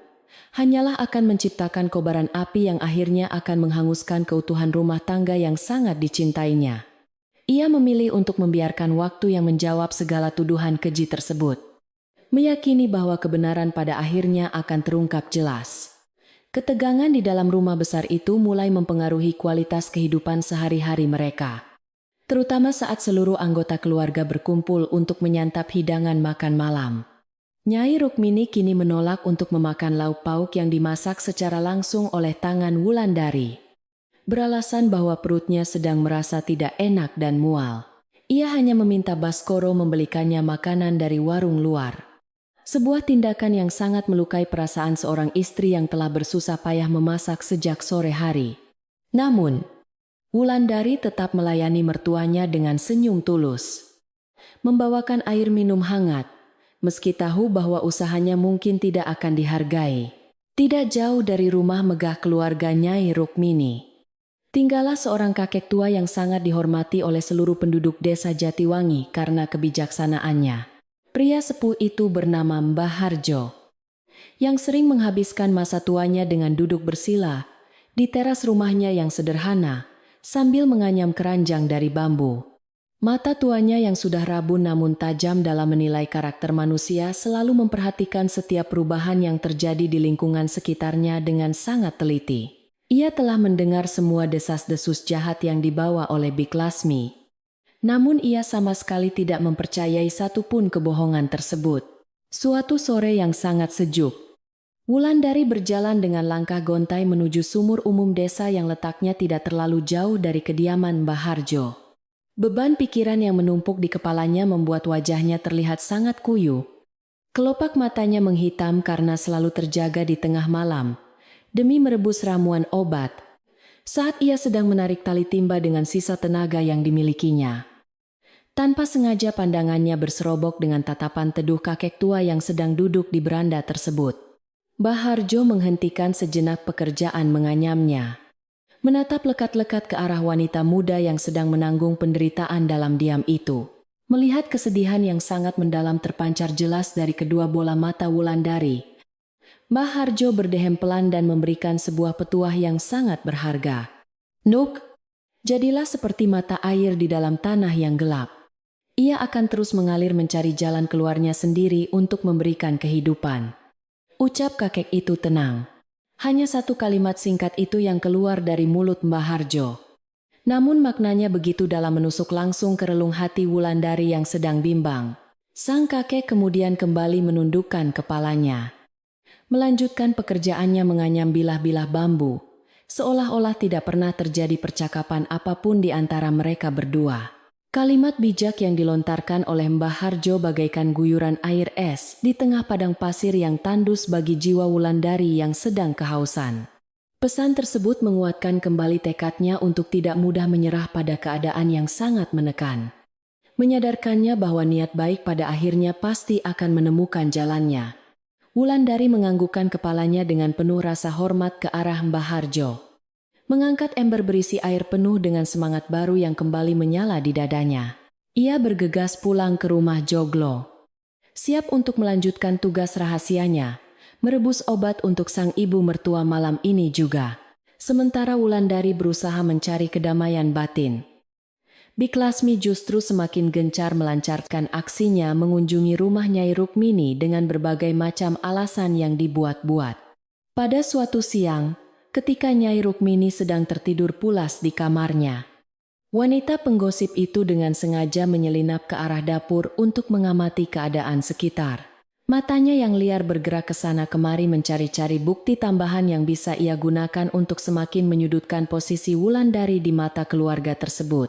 hanyalah akan menciptakan kobaran api yang akhirnya akan menghanguskan keutuhan rumah tangga yang sangat dicintainya. Ia memilih untuk membiarkan waktu yang menjawab segala tuduhan keji tersebut, meyakini bahwa kebenaran pada akhirnya akan terungkap jelas. Ketegangan di dalam rumah besar itu mulai mempengaruhi kualitas kehidupan sehari-hari mereka, terutama saat seluruh anggota keluarga berkumpul untuk menyantap hidangan makan malam. Nyai Rukmini kini menolak untuk memakan lauk pauk yang dimasak secara langsung oleh tangan Wulandari, beralasan bahwa perutnya sedang merasa tidak enak dan mual. Ia hanya meminta Baskoro membelikannya makanan dari warung luar. Sebuah tindakan yang sangat melukai perasaan seorang istri yang telah bersusah payah memasak sejak sore hari. Namun, Wulandari tetap melayani mertuanya dengan senyum tulus, membawakan air minum hangat, meski tahu bahwa usahanya mungkin tidak akan dihargai. Tidak jauh dari rumah megah keluarga Nyai Rukmini, tinggallah seorang kakek tua yang sangat dihormati oleh seluruh penduduk desa Jatiwangi karena kebijaksanaannya. Pria sepuh itu bernama Mbah Harjo, yang sering menghabiskan masa tuanya dengan duduk bersila di teras rumahnya yang sederhana, sambil menganyam keranjang dari bambu. Mata tuanya yang sudah rabun namun tajam dalam menilai karakter manusia selalu memperhatikan setiap perubahan yang terjadi di lingkungan sekitarnya dengan sangat teliti. Ia telah mendengar semua desas-desus jahat yang dibawa oleh Bik Lasmi. Namun ia sama sekali tidak mempercayai satupun kebohongan tersebut. Suatu sore yang sangat sejuk, Wulandari berjalan dengan langkah gontai menuju sumur umum desa yang letaknya tidak terlalu jauh dari kediaman Mbah Harjo. Beban pikiran yang menumpuk di kepalanya membuat wajahnya terlihat sangat kuyu. Kelopak matanya menghitam karena selalu terjaga di tengah malam, demi merebus ramuan obat, saat ia sedang menarik tali timba dengan sisa tenaga yang dimilikinya. Tanpa sengaja pandangannya berserobok dengan tatapan teduh kakek tua yang sedang duduk di beranda tersebut. Mbah Harjo menghentikan sejenak pekerjaan menganyamnya, menatap lekat-lekat ke arah wanita muda yang sedang menanggung penderitaan dalam diam itu. Melihat kesedihan yang sangat mendalam terpancar jelas dari kedua bola mata Wulandari, Mbah Harjo berdehem pelan dan memberikan sebuah petuah yang sangat berharga. Nuk, jadilah seperti mata air di dalam tanah yang gelap. Ia akan terus mengalir mencari jalan keluarnya sendiri untuk memberikan kehidupan. Ucap kakek itu tenang. Hanya satu kalimat singkat itu yang keluar dari mulut Mbah Harjo. Namun maknanya begitu dalam menusuk langsung ke relung hati Wulandari yang sedang bimbang. Sang kakek kemudian kembali menundukkan kepalanya. Melanjutkan pekerjaannya menganyam bilah-bilah bambu. Seolah-olah tidak pernah terjadi percakapan apapun di antara mereka berdua. Kalimat bijak yang dilontarkan oleh Mbah Harjo bagaikan guyuran air es di tengah padang pasir yang tandus bagi jiwa Wulandari yang sedang kehausan. Pesan tersebut menguatkan kembali tekadnya untuk tidak mudah menyerah pada keadaan yang sangat menekan. Menyadarkannya bahwa niat baik pada akhirnya pasti akan menemukan jalannya. Wulandari menganggukkan kepalanya dengan penuh rasa hormat ke arah Mbah Harjo. Mengangkat ember berisi air penuh dengan semangat baru yang kembali menyala di dadanya. Ia bergegas pulang ke rumah Joglo. Siap untuk melanjutkan tugas rahasianya, merebus obat untuk sang ibu mertua malam ini juga. Sementara Wulandari berusaha mencari kedamaian batin. Bik Lasmi justru semakin gencar melancarkan aksinya mengunjungi rumah Nyai Rukmini dengan berbagai macam alasan yang dibuat-buat. Pada suatu siang, ketika Nyai Rukmini sedang tertidur pulas di kamarnya, wanita penggosip itu dengan sengaja menyelinap ke arah dapur untuk mengamati keadaan sekitar. Matanya yang liar bergerak ke sana kemari mencari-cari bukti tambahan yang bisa ia gunakan untuk semakin menyudutkan posisi Wulandari di mata keluarga tersebut.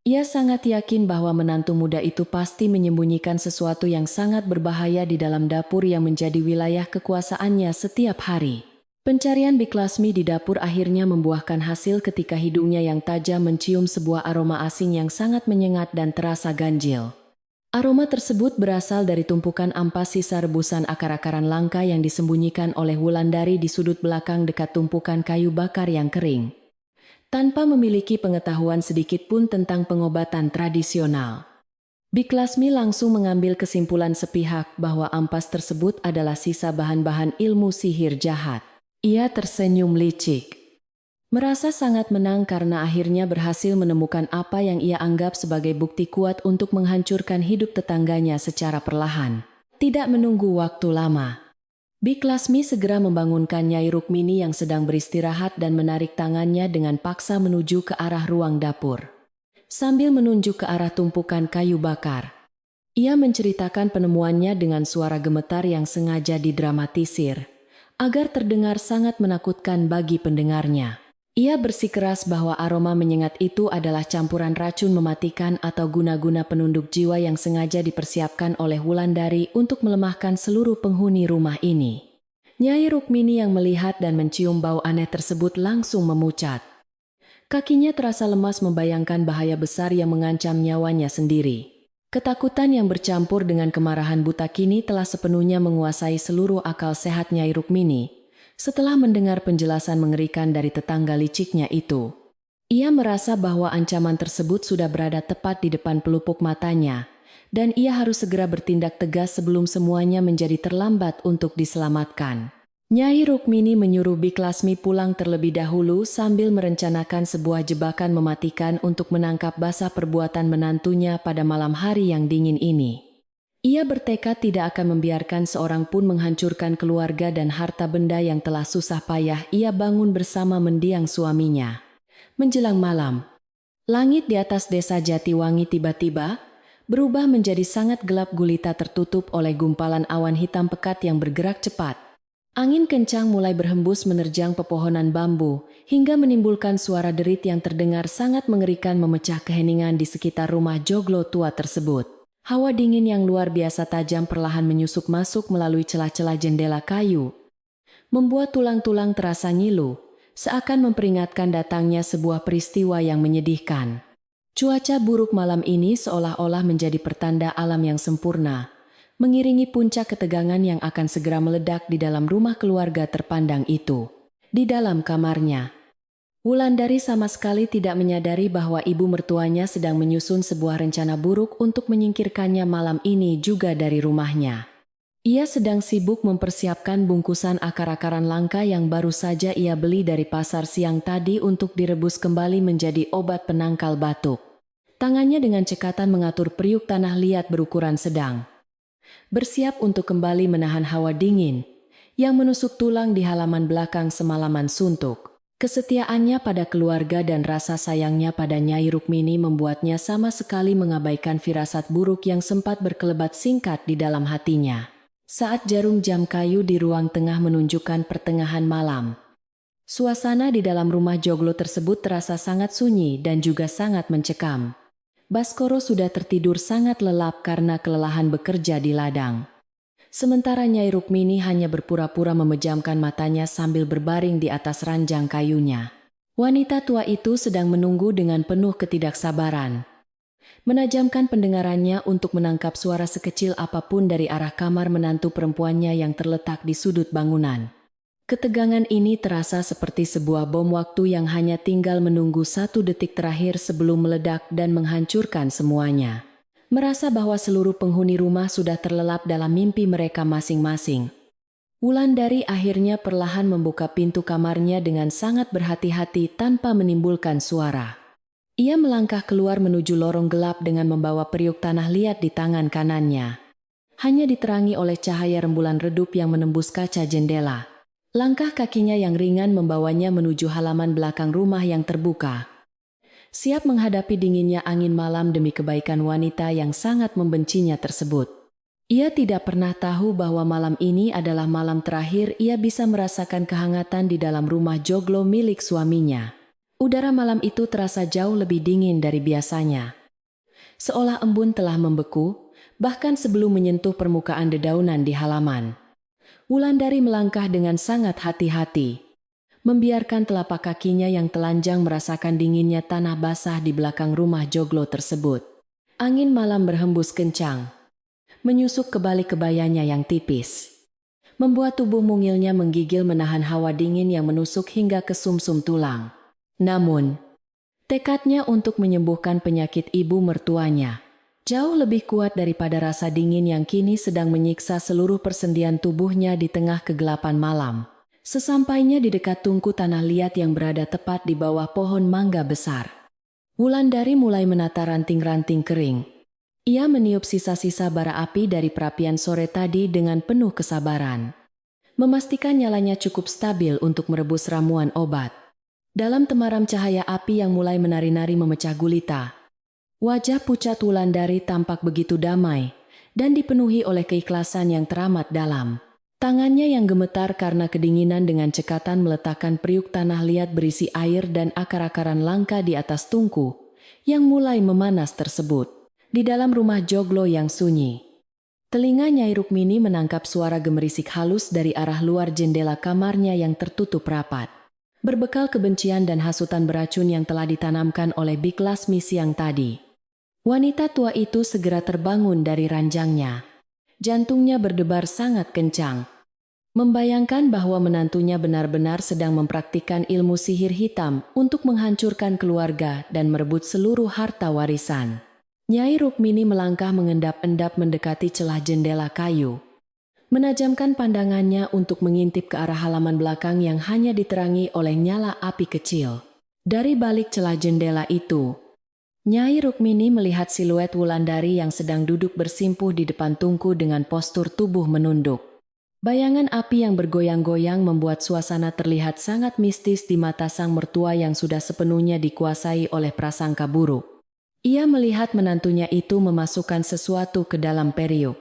Ia sangat yakin bahwa menantu muda itu pasti menyembunyikan sesuatu yang sangat berbahaya di dalam dapur yang menjadi wilayah kekuasaannya setiap hari. Pencarian Bik Lasmi di dapur akhirnya membuahkan hasil ketika hidungnya yang tajam mencium sebuah aroma asing yang sangat menyengat dan terasa ganjil. Aroma tersebut berasal dari tumpukan ampas sisa rebusan akar-akaran langka yang disembunyikan oleh Wulandari di sudut belakang dekat tumpukan kayu bakar yang kering. Tanpa memiliki pengetahuan sedikit pun tentang pengobatan tradisional, Bik Lasmi langsung mengambil kesimpulan sepihak bahwa ampas tersebut adalah sisa bahan-bahan ilmu sihir jahat. Ia tersenyum licik. Merasa sangat menang karena akhirnya berhasil menemukan apa yang ia anggap sebagai bukti kuat untuk menghancurkan hidup tetangganya secara perlahan. Tidak menunggu waktu lama, Bik Lasmi segera membangunkan Nyai Rukmini yang sedang beristirahat dan menarik tangannya dengan paksa menuju ke arah ruang dapur. Sambil menunjuk ke arah tumpukan kayu bakar, ia menceritakan penemuannya dengan suara gemetar yang sengaja didramatisir, agar terdengar sangat menakutkan bagi pendengarnya. Ia bersikeras bahwa aroma menyengat itu adalah campuran racun mematikan atau guna-guna penunduk jiwa yang sengaja dipersiapkan oleh Wulandari untuk melemahkan seluruh penghuni rumah ini. Nyai Rukmini yang melihat dan mencium bau aneh tersebut langsung memucat. Kakinya terasa lemas membayangkan bahaya besar yang mengancam nyawanya sendiri. Ketakutan yang bercampur dengan kemarahan buta kini telah sepenuhnya menguasai seluruh akal sehat Nyai Rukmini. Setelah mendengar penjelasan mengerikan dari tetangga liciknya itu, ia merasa bahwa ancaman tersebut sudah berada tepat di depan pelupuk matanya, dan ia harus segera bertindak tegas sebelum semuanya menjadi terlambat untuk diselamatkan. Nyai Rukmini menyuruh Bik Lasmi pulang terlebih dahulu sambil merencanakan sebuah jebakan mematikan untuk menangkap basah perbuatan menantunya pada malam hari yang dingin ini. Ia bertekad tidak akan membiarkan seorang pun menghancurkan keluarga dan harta benda yang telah susah payah ia bangun bersama mendiang suaminya. Menjelang malam, langit di atas desa Jatiwangi tiba-tiba berubah menjadi sangat gelap gulita tertutup oleh gumpalan awan hitam pekat yang bergerak cepat. Angin kencang mulai berhembus menerjang pepohonan bambu, hingga menimbulkan suara derit yang terdengar sangat mengerikan memecah keheningan di sekitar rumah joglo tua tersebut. Hawa dingin yang luar biasa tajam perlahan menyusup masuk melalui celah-celah jendela kayu, membuat tulang-tulang terasa ngilu, seakan memperingatkan datangnya sebuah peristiwa yang menyedihkan. Cuaca buruk malam ini seolah-olah menjadi pertanda alam yang sempurna, mengiringi puncak ketegangan yang akan segera meledak di dalam rumah keluarga terpandang itu. Di dalam kamarnya, Wulandari sama sekali tidak menyadari bahwa ibu mertuanya sedang menyusun sebuah rencana buruk untuk menyingkirkannya malam ini juga dari rumahnya. Ia sedang sibuk mempersiapkan bungkusan akar-akaran langka yang baru saja ia beli dari pasar siang tadi untuk direbus kembali menjadi obat penangkal batuk. Tangannya dengan cekatan mengatur periuk tanah liat berukuran sedang. Bersiap untuk kembali menahan hawa dingin yang menusuk tulang di halaman belakang semalaman suntuk. Kesetiaannya pada keluarga dan rasa sayangnya pada Nyai Rukmini membuatnya sama sekali mengabaikan firasat buruk yang sempat berkelebat singkat di dalam hatinya. Saat jarum jam kayu di ruang tengah menunjukkan pertengahan malam, suasana di dalam rumah joglo tersebut terasa sangat sunyi dan juga sangat mencekam. Baskoro sudah tertidur sangat lelap karena kelelahan bekerja di ladang. Sementara Nyai Rukmini hanya berpura-pura memejamkan matanya sambil berbaring di atas ranjang kayunya. Wanita tua itu sedang menunggu dengan penuh ketidaksabaran. Menajamkan pendengarannya untuk menangkap suara sekecil apapun dari arah kamar menantu perempuannya yang terletak di sudut bangunan. Ketegangan ini terasa seperti sebuah bom waktu yang hanya tinggal menunggu 1 detik terakhir sebelum meledak dan menghancurkan semuanya. Merasa bahwa seluruh penghuni rumah sudah terlelap dalam mimpi mereka masing-masing. Wulandari akhirnya perlahan membuka pintu kamarnya dengan sangat berhati-hati tanpa menimbulkan suara. Ia melangkah keluar menuju lorong gelap dengan membawa periuk tanah liat di tangan kanannya. Hanya diterangi oleh cahaya rembulan redup yang menembus kaca jendela. Langkah kakinya yang ringan membawanya menuju halaman belakang rumah yang terbuka. Siap menghadapi dinginnya angin malam demi kebaikan wanita yang sangat membencinya tersebut. Ia tidak pernah tahu bahwa malam ini adalah malam terakhir ia bisa merasakan kehangatan di dalam rumah joglo milik suaminya. Udara malam itu terasa jauh lebih dingin dari biasanya. Seolah embun telah membeku, bahkan sebelum menyentuh permukaan dedaunan di halaman. Wulandari melangkah dengan sangat hati-hati. Membiarkan telapak kakinya yang telanjang merasakan dinginnya tanah basah di belakang rumah joglo tersebut. Angin malam berhembus kencang, menyusup ke balik kebayanya yang tipis. Membuat tubuh mungilnya menggigil menahan hawa dingin yang menusuk hingga ke sumsum tulang. Namun, tekadnya untuk menyembuhkan penyakit ibu mertuanya jauh lebih kuat daripada rasa dingin yang kini sedang menyiksa seluruh persendian tubuhnya di tengah kegelapan malam. Sesampainya di dekat tungku tanah liat yang berada tepat di bawah pohon mangga besar, Wulandari mulai menata ranting-ranting kering. Ia meniup sisa-sisa bara api dari perapian sore tadi dengan penuh kesabaran. Memastikan nyalanya cukup stabil untuk merebus ramuan obat. Dalam temaram cahaya api yang mulai menari-nari memecah gulita, wajah pucat Wulandari tampak begitu damai dan dipenuhi oleh keikhlasan yang teramat dalam. Tangannya yang gemetar karena kedinginan dengan cekatan meletakkan periuk tanah liat berisi air dan akar-akaran langka di atas tungku yang mulai memanas tersebut. Di dalam rumah joglo yang sunyi, telinga Nyai Rukmini menangkap suara gemerisik halus dari arah luar jendela kamarnya yang tertutup rapat. Berbekal kebencian dan hasutan beracun yang telah ditanamkan oleh Bik Lasmi siang tadi, wanita tua itu segera terbangun dari ranjangnya. Jantungnya berdebar sangat kencang. Membayangkan bahwa menantunya benar-benar sedang mempraktikkan ilmu sihir hitam untuk menghancurkan keluarga dan merebut seluruh harta warisan. Nyai Rukmini melangkah mengendap-endap mendekati celah jendela kayu. Menajamkan pandangannya untuk mengintip ke arah halaman belakang yang hanya diterangi oleh nyala api kecil. Dari balik celah jendela itu, Nyai Rukmini melihat siluet Wulandari yang sedang duduk bersimpuh di depan tungku dengan postur tubuh menunduk. Bayangan api yang bergoyang-goyang membuat suasana terlihat sangat mistis di mata sang mertua yang sudah sepenuhnya dikuasai oleh prasangka buruk. Ia melihat menantunya itu memasukkan sesuatu ke dalam periuk,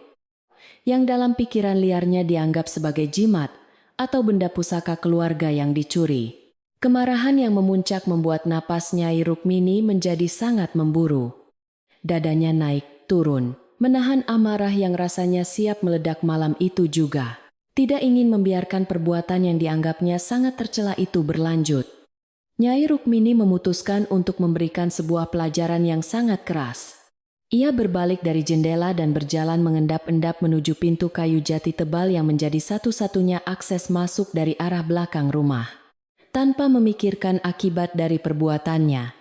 yang dalam pikiran liarnya dianggap sebagai jimat atau benda pusaka keluarga yang dicuri. Kemarahan yang memuncak membuat napas Nyai Rukmini menjadi sangat memburu. Dadanya naik, turun, menahan amarah yang rasanya siap meledak malam itu juga. Tidak ingin membiarkan perbuatan yang dianggapnya sangat tercela itu berlanjut. Nyai Rukmini memutuskan untuk memberikan sebuah pelajaran yang sangat keras. Ia berbalik dari jendela dan berjalan mengendap-endap menuju pintu kayu jati tebal yang menjadi satu-satunya akses masuk dari arah belakang rumah. tanpa memikirkan akibat dari perbuatannya.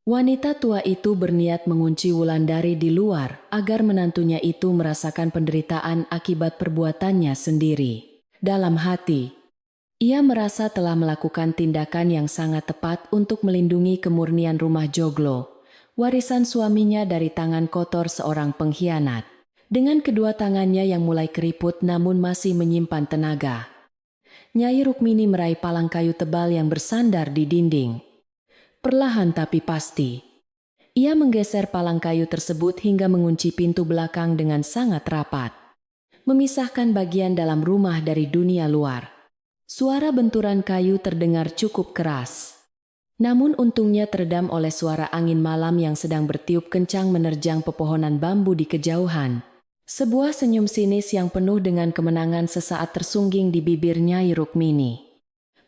Wanita tua itu berniat mengunci Wulandari di luar agar menantunya itu merasakan penderitaan akibat perbuatannya sendiri. Dalam hati, ia merasa telah melakukan tindakan yang sangat tepat untuk melindungi kemurnian rumah Joglo, warisan suaminya dari tangan kotor seorang pengkhianat. Dengan kedua tangannya yang mulai keriput namun masih menyimpan tenaga, Nyai Rukmini meraih palang kayu tebal yang bersandar di dinding. Perlahan tapi pasti, ia menggeser palang kayu tersebut hingga mengunci pintu belakang dengan sangat rapat, memisahkan bagian dalam rumah dari dunia luar. Suara benturan kayu terdengar cukup keras. Namun untungnya teredam oleh suara angin malam yang sedang bertiup kencang menerjang pepohonan bambu di kejauhan. Sebuah senyum sinis yang penuh dengan kemenangan sesaat tersungging di bibir Nyai Rukmini.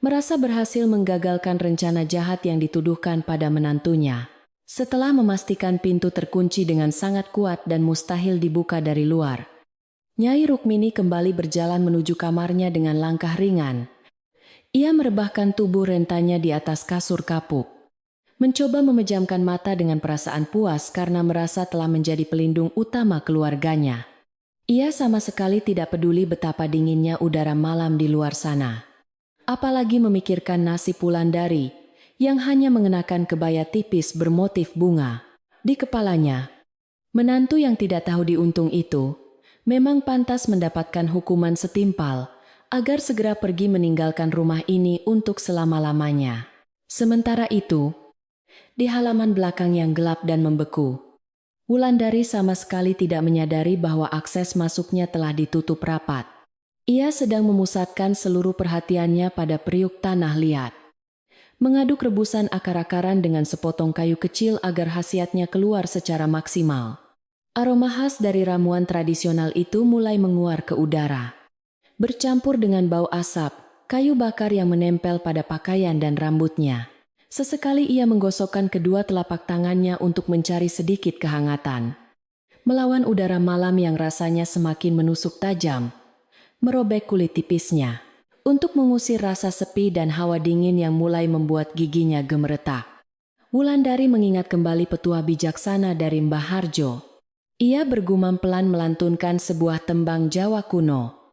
Merasa berhasil menggagalkan rencana jahat yang dituduhkan pada menantunya. Setelah memastikan pintu terkunci dengan sangat kuat dan mustahil dibuka dari luar, Nyai Rukmini kembali berjalan menuju kamarnya dengan langkah ringan. Ia merebahkan tubuh rentanya di atas kasur kapuk. Mencoba memejamkan mata dengan perasaan puas karena merasa telah menjadi pelindung utama keluarganya. Ia sama sekali tidak peduli betapa dinginnya udara malam di luar sana. Apalagi memikirkan nasib Wulandari yang hanya mengenakan kebaya tipis bermotif bunga. Di kepalanya, menantu yang tidak tahu diuntung itu memang pantas mendapatkan hukuman setimpal agar segera pergi meninggalkan rumah ini untuk selama-lamanya. Sementara itu, di halaman belakang yang gelap dan membeku, Wulandari sama sekali tidak menyadari bahwa akses masuknya telah ditutup rapat. Ia sedang memusatkan seluruh perhatiannya pada periuk tanah liat. Mengaduk rebusan akar-akaran dengan sepotong kayu kecil agar khasiatnya keluar secara maksimal. Aroma khas dari ramuan tradisional itu mulai menguar ke udara. Bercampur dengan bau asap, kayu bakar yang menempel pada pakaian dan rambutnya. Sesekali ia menggosokkan kedua telapak tangannya untuk mencari sedikit kehangatan. Melawan udara malam yang rasanya semakin menusuk tajam, merobek kulit tipisnya, untuk mengusir rasa sepi dan hawa dingin yang mulai membuat giginya gemeretak. Wulandari mengingat kembali petua bijaksana dari Mbah Harjo. Ia bergumam pelan melantunkan sebuah tembang Jawa kuno.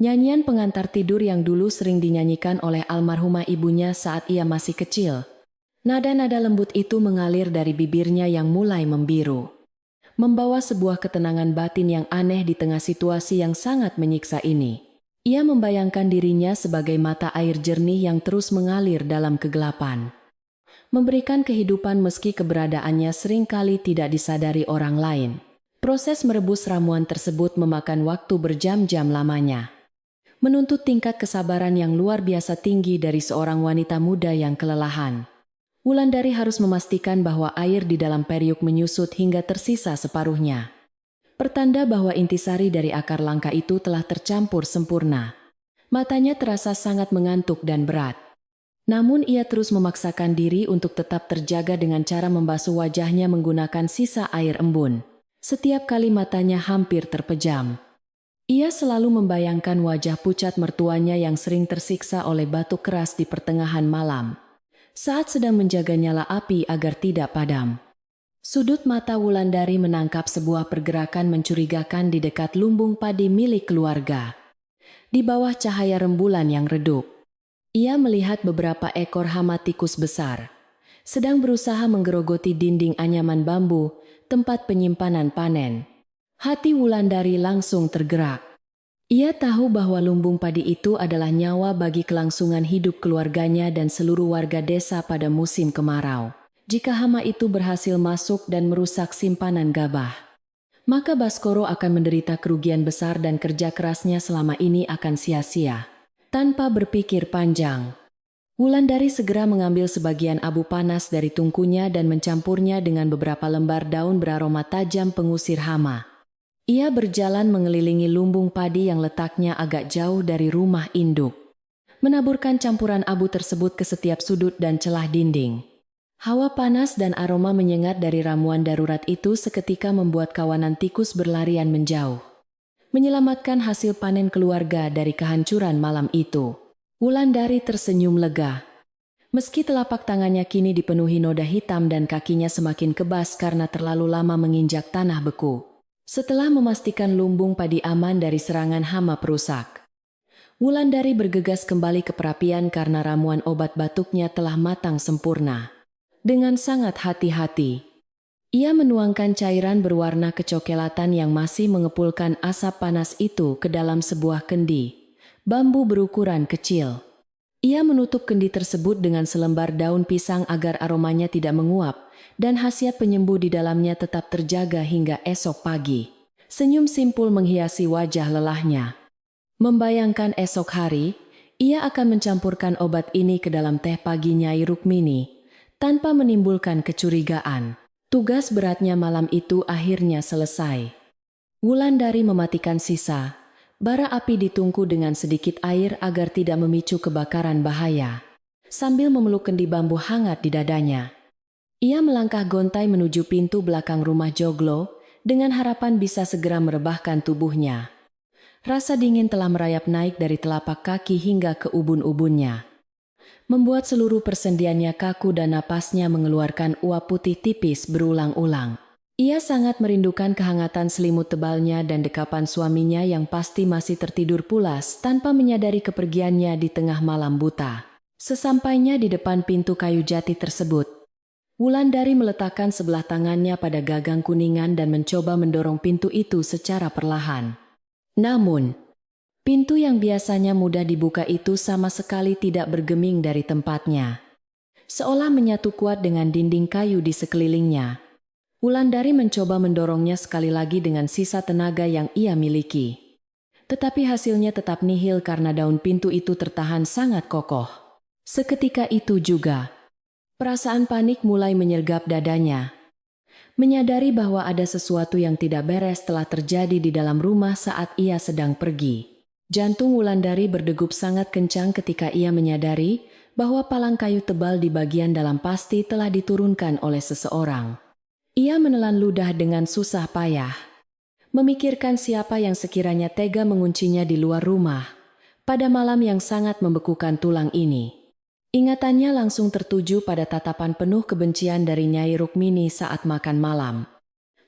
Nyanyian pengantar tidur yang dulu sering dinyanyikan oleh almarhumah ibunya saat ia masih kecil. Nada-nada lembut itu mengalir dari bibirnya yang mulai membiru, membawa sebuah ketenangan batin yang aneh di tengah situasi yang sangat menyiksa ini. Ia membayangkan dirinya sebagai mata air jernih yang terus mengalir dalam kegelapan, memberikan kehidupan meski keberadaannya seringkali tidak disadari orang lain. Proses merebus ramuan tersebut memakan waktu berjam-jam lamanya, menuntut tingkat kesabaran yang luar biasa tinggi dari seorang wanita muda yang kelelahan. Wulandari harus memastikan bahwa air di dalam periuk menyusut hingga tersisa separuhnya. Pertanda bahwa intisari dari akar langka itu telah tercampur sempurna. Matanya terasa sangat mengantuk dan berat. Namun ia terus memaksakan diri untuk tetap terjaga dengan cara membasuh wajahnya menggunakan sisa air embun. Setiap kali matanya hampir terpejam, ia selalu membayangkan wajah pucat mertuanya yang sering tersiksa oleh batu keras di pertengahan malam saat sedang menjaga nyala api agar tidak padam. Sudut mata Wulandari menangkap sebuah pergerakan mencurigakan di dekat lumbung padi milik keluarga. Di bawah cahaya rembulan yang redup, ia melihat beberapa ekor hama tikus besar sedang berusaha menggerogoti dinding anyaman bambu, tempat penyimpanan panen. Hati Wulandari langsung tergerak. Ia tahu bahwa lumbung padi itu adalah nyawa bagi kelangsungan hidup keluarganya dan seluruh warga desa pada musim kemarau. Jika hama itu berhasil masuk dan merusak simpanan gabah, maka Baskoro akan menderita kerugian besar dan kerja kerasnya selama ini akan sia-sia. Tanpa berpikir panjang, Wulandari segera mengambil sebagian abu panas dari tungkunya dan mencampurnya dengan beberapa lembar daun beraroma tajam pengusir hama. Ia berjalan mengelilingi lumbung padi yang letaknya agak jauh dari rumah induk, menaburkan campuran abu tersebut ke setiap sudut dan celah dinding. Hawa panas dan aroma menyengat dari ramuan darurat itu seketika membuat kawanan tikus berlarian menjauh, menyelamatkan hasil panen keluarga dari kehancuran malam itu. Wulandari tersenyum lega. Meski telapak tangannya kini dipenuhi noda hitam dan kakinya semakin kebas karena terlalu lama menginjak tanah beku. Setelah memastikan lumbung padi aman dari serangan hama perusak, Wulandari bergegas kembali ke perapian karena ramuan obat batuknya telah matang sempurna. Dengan sangat hati-hati, ia menuangkan cairan berwarna kecoklatan yang masih mengepulkan asap panas itu ke dalam sebuah kendi bambu berukuran kecil. Ia menutup kendi tersebut dengan selembar daun pisang agar aromanya tidak menguap dan khasiat penyembuh di dalamnya tetap terjaga hingga esok pagi. Senyum simpul menghiasi wajah lelahnya. Membayangkan esok hari, ia akan mencampurkan obat ini ke dalam teh pagi Nyai Rukmini tanpa menimbulkan kecurigaan. Tugas beratnya malam itu akhirnya selesai. Wulandari mematikan sisa bara api di tungku dengan sedikit air agar tidak memicu kebakaran bahaya. Sambil memeluk kendi bambu hangat di dadanya, ia melangkah gontai menuju pintu belakang rumah Joglo dengan harapan bisa segera merebahkan tubuhnya. Rasa dingin telah merayap naik dari telapak kaki hingga ke ubun-ubunnya, membuat seluruh persendiannya kaku dan napasnya mengeluarkan uap putih tipis berulang-ulang. Ia sangat merindukan kehangatan selimut tebalnya dan dekapan suaminya yang pasti masih tertidur pulas tanpa menyadari kepergiannya di tengah malam buta. Sesampainya di depan pintu kayu jati tersebut, Wulandari meletakkan sebelah tangannya pada gagang kuningan dan mencoba mendorong pintu itu secara perlahan. Namun, pintu yang biasanya mudah dibuka itu sama sekali tidak bergeming dari tempatnya. Seolah menyatu kuat dengan dinding kayu di sekelilingnya. Wulandari mencoba mendorongnya sekali lagi dengan sisa tenaga yang ia miliki. Tetapi hasilnya tetap nihil karena daun pintu itu tertahan sangat kokoh. Seketika itu juga, perasaan panik mulai menyergap dadanya. Menyadari bahwa ada sesuatu yang tidak beres telah terjadi di dalam rumah saat ia sedang pergi. Jantung Wulandari berdegup sangat kencang ketika ia menyadari bahwa palang kayu tebal di bagian dalam pasti telah diturunkan oleh seseorang. Ia menelan ludah dengan susah payah, memikirkan siapa yang sekiranya tega menguncinya di luar rumah pada malam yang sangat membekukan tulang ini. Ingatannya langsung tertuju pada tatapan penuh kebencian dari Nyai Rukmini saat makan malam,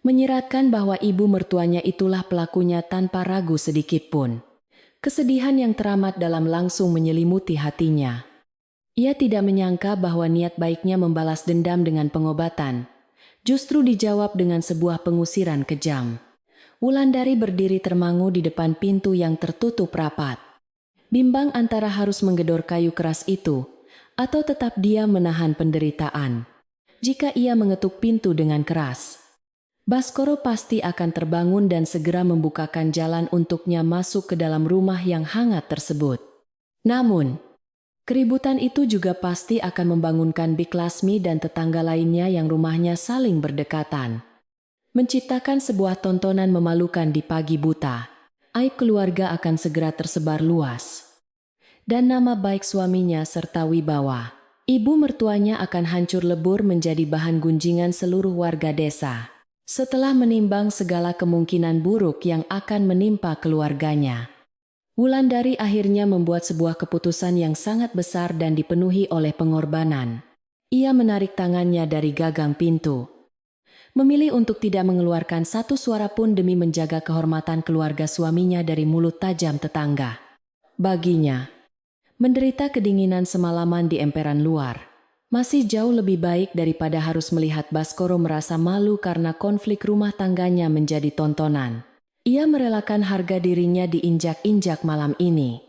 menyiratkan bahwa ibu mertuanya itulah pelakunya tanpa ragu sedikitpun. Kesedihan yang teramat dalam langsung menyelimuti hatinya. Ia tidak menyangka bahwa niat baiknya membalas dendam dengan pengobatan justru dijawab dengan sebuah pengusiran kejam. Wulandari berdiri termangu di depan pintu yang tertutup rapat, bimbang antara harus menggedor kayu keras itu atau tetap diam menahan penderitaan. Jika ia mengetuk pintu dengan keras, Baskoro pasti akan terbangun dan segera membukakan jalan untuknya masuk ke dalam rumah yang hangat tersebut. Namun, keributan itu juga pasti akan membangunkan Bik Lasmi dan tetangga lainnya yang rumahnya saling berdekatan, menciptakan sebuah tontonan memalukan di pagi buta. Aib keluarga akan segera tersebar luas, dan nama baik suaminya serta wibawa ibu mertuanya akan hancur lebur menjadi bahan gunjingan seluruh warga desa. Setelah menimbang segala kemungkinan buruk yang akan menimpa keluarganya, Wulandari akhirnya membuat sebuah keputusan yang sangat besar dan dipenuhi oleh pengorbanan. Ia menarik tangannya dari gagang pintu, memilih untuk tidak mengeluarkan satu suara pun demi menjaga kehormatan keluarga suaminya dari mulut tajam tetangga. Baginya, menderita kedinginan semalaman di emperan luar masih jauh lebih baik daripada harus melihat Baskoro merasa malu karena konflik rumah tangganya menjadi tontonan. Ia merelakan harga dirinya diinjak-injak malam ini,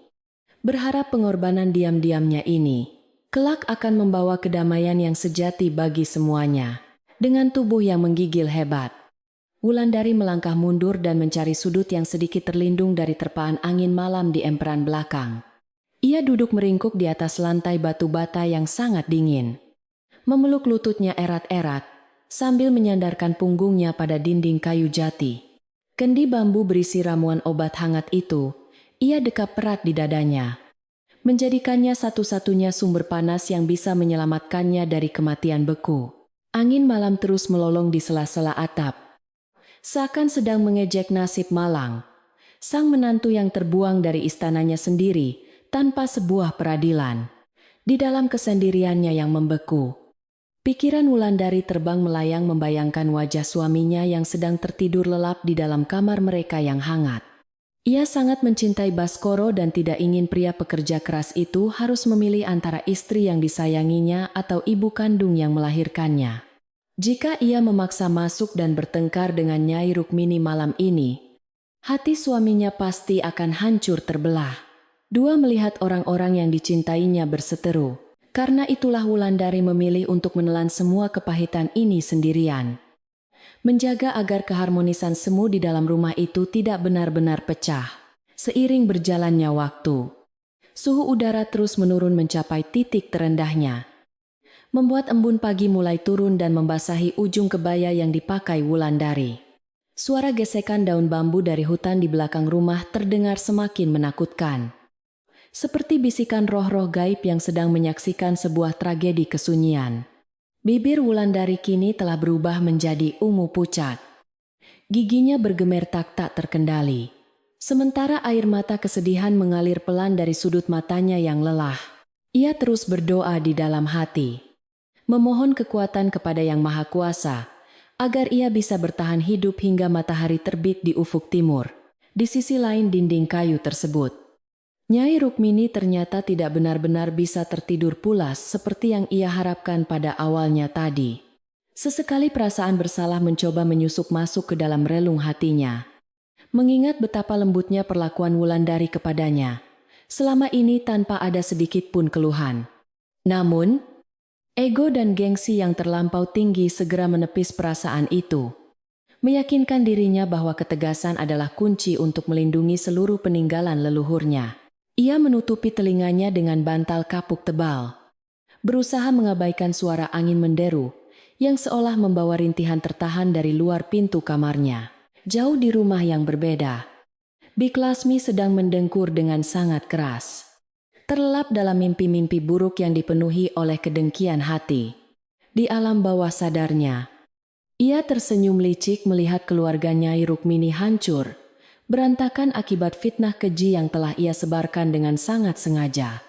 berharap pengorbanan diam-diamnya ini kelak akan membawa kedamaian yang sejati bagi semuanya. Dengan tubuh yang menggigil hebat, Wulandari melangkah mundur dan mencari sudut yang sedikit terlindung dari terpaan angin malam di emperan belakang. Ia duduk meringkuk di atas lantai batu bata yang sangat dingin, memeluk lututnya erat-erat sambil menyandarkan punggungnya pada dinding kayu jati. Kendi bambu berisi ramuan obat hangat itu, ia dekap erat di dadanya, menjadikannya satu-satunya sumber panas yang bisa menyelamatkannya dari kematian beku. Angin malam terus melolong di sela-sela atap, seakan sedang mengejek nasib malang, sang menantu yang terbuang dari istananya sendiri tanpa sebuah peradilan. Di dalam kesendiriannya yang membeku, pikiran Wulandari terbang melayang membayangkan wajah suaminya yang sedang tertidur lelap di dalam kamar mereka yang hangat. Ia sangat mencintai Baskoro dan tidak ingin pria pekerja keras itu harus memilih antara istri yang disayanginya atau ibu kandung yang melahirkannya. Jika ia memaksa masuk dan bertengkar dengan Nyai Rukmini malam ini, hati suaminya pasti akan hancur terbelah. Dua melihat orang-orang yang dicintainya berseteru. Karena itulah Wulandari memilih untuk menelan semua kepahitan ini sendirian. Menjaga agar keharmonisan semu di dalam rumah itu tidak benar-benar pecah. Seiring berjalannya waktu, suhu udara terus menurun mencapai titik terendahnya. Membuat embun pagi mulai turun dan membasahi ujung kebaya yang dipakai Wulandari. Suara gesekan daun bambu dari hutan di belakang rumah terdengar semakin menakutkan. Seperti bisikan roh-roh gaib yang sedang menyaksikan sebuah tragedi kesunyian. Bibir Wulandari kini telah berubah menjadi ungu pucat. Giginya bergemertak tak terkendali. Sementara air mata kesedihan mengalir pelan dari sudut matanya yang lelah. Ia terus berdoa di dalam hati. Memohon kekuatan kepada Yang Maha Kuasa, agar ia bisa bertahan hidup hingga matahari terbit di ufuk timur. Di sisi lain dinding kayu tersebut, Nyai Rukmini ternyata tidak benar-benar bisa tertidur pulas seperti yang ia harapkan pada awalnya tadi. Sesekali perasaan bersalah mencoba menyusup masuk ke dalam relung hatinya. Mengingat betapa lembutnya perlakuan Wulandari kepadanya, selama ini tanpa ada sedikit pun keluhan. Namun, ego dan gengsi yang terlampau tinggi segera menepis perasaan itu. Meyakinkan dirinya bahwa ketegasan adalah kunci untuk melindungi seluruh peninggalan leluhurnya. Ia menutupi telinganya dengan bantal kapuk tebal, berusaha mengabaikan suara angin menderu yang seolah membawa rintihan tertahan dari luar pintu kamarnya. Jauh di rumah yang berbeda, Bik Lasmi sedang mendengkur dengan sangat keras. Terlelap dalam mimpi-mimpi buruk yang dipenuhi oleh kedengkian hati. Di alam bawah sadarnya, ia tersenyum licik melihat keluarga Nyai Rukmini hancur, berantakan akibat fitnah keji yang telah ia sebarkan dengan sangat sengaja.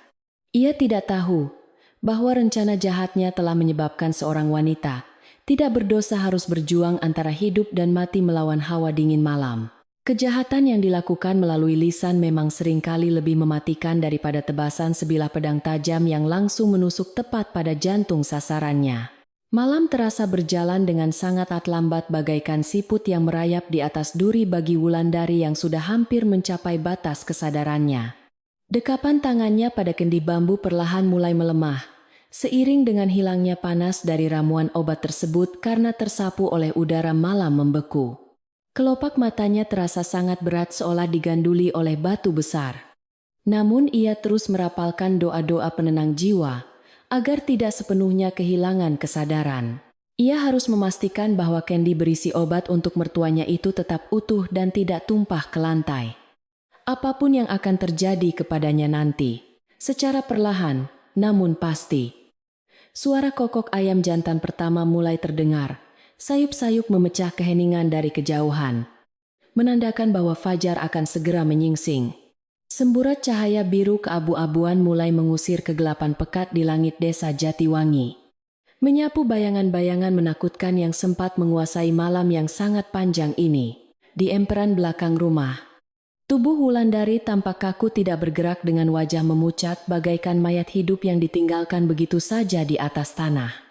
Ia tidak tahu bahwa rencana jahatnya telah menyebabkan seorang wanita tidak berdosa harus berjuang antara hidup dan mati melawan hawa dingin malam. Kejahatan yang dilakukan melalui lisan memang seringkali lebih mematikan daripada tebasan sebilah pedang tajam yang langsung menusuk tepat pada jantung sasarannya. Malam terasa berjalan dengan sangat lambat bagaikan siput yang merayap di atas duri bagi Wulandari yang sudah hampir mencapai batas kesadarannya. Dekapan tangannya pada kendi bambu perlahan mulai melemah, seiring dengan hilangnya panas dari ramuan obat tersebut karena tersapu oleh udara malam membeku. Kelopak matanya terasa sangat berat seolah diganduli oleh batu besar. Namun ia terus merapalkan doa-doa penenang jiwa, agar tidak sepenuhnya kehilangan kesadaran. Ia harus memastikan bahwa kendi berisi obat untuk mertuanya itu tetap utuh dan tidak tumpah ke lantai. Apapun yang akan terjadi kepadanya nanti, secara perlahan, namun pasti. Suara kokok ayam jantan pertama mulai terdengar, sayup-sayup memecah keheningan dari kejauhan, menandakan bahwa fajar akan segera menyingsing. Semburat cahaya biru keabu-abuan mulai mengusir kegelapan pekat di langit desa Jatiwangi. Menyapu bayangan-bayangan menakutkan yang sempat menguasai malam yang sangat panjang ini. Di emperan belakang rumah, tubuh Wulandari tampak kaku tidak bergerak dengan wajah memucat bagaikan mayat hidup yang ditinggalkan begitu saja di atas tanah.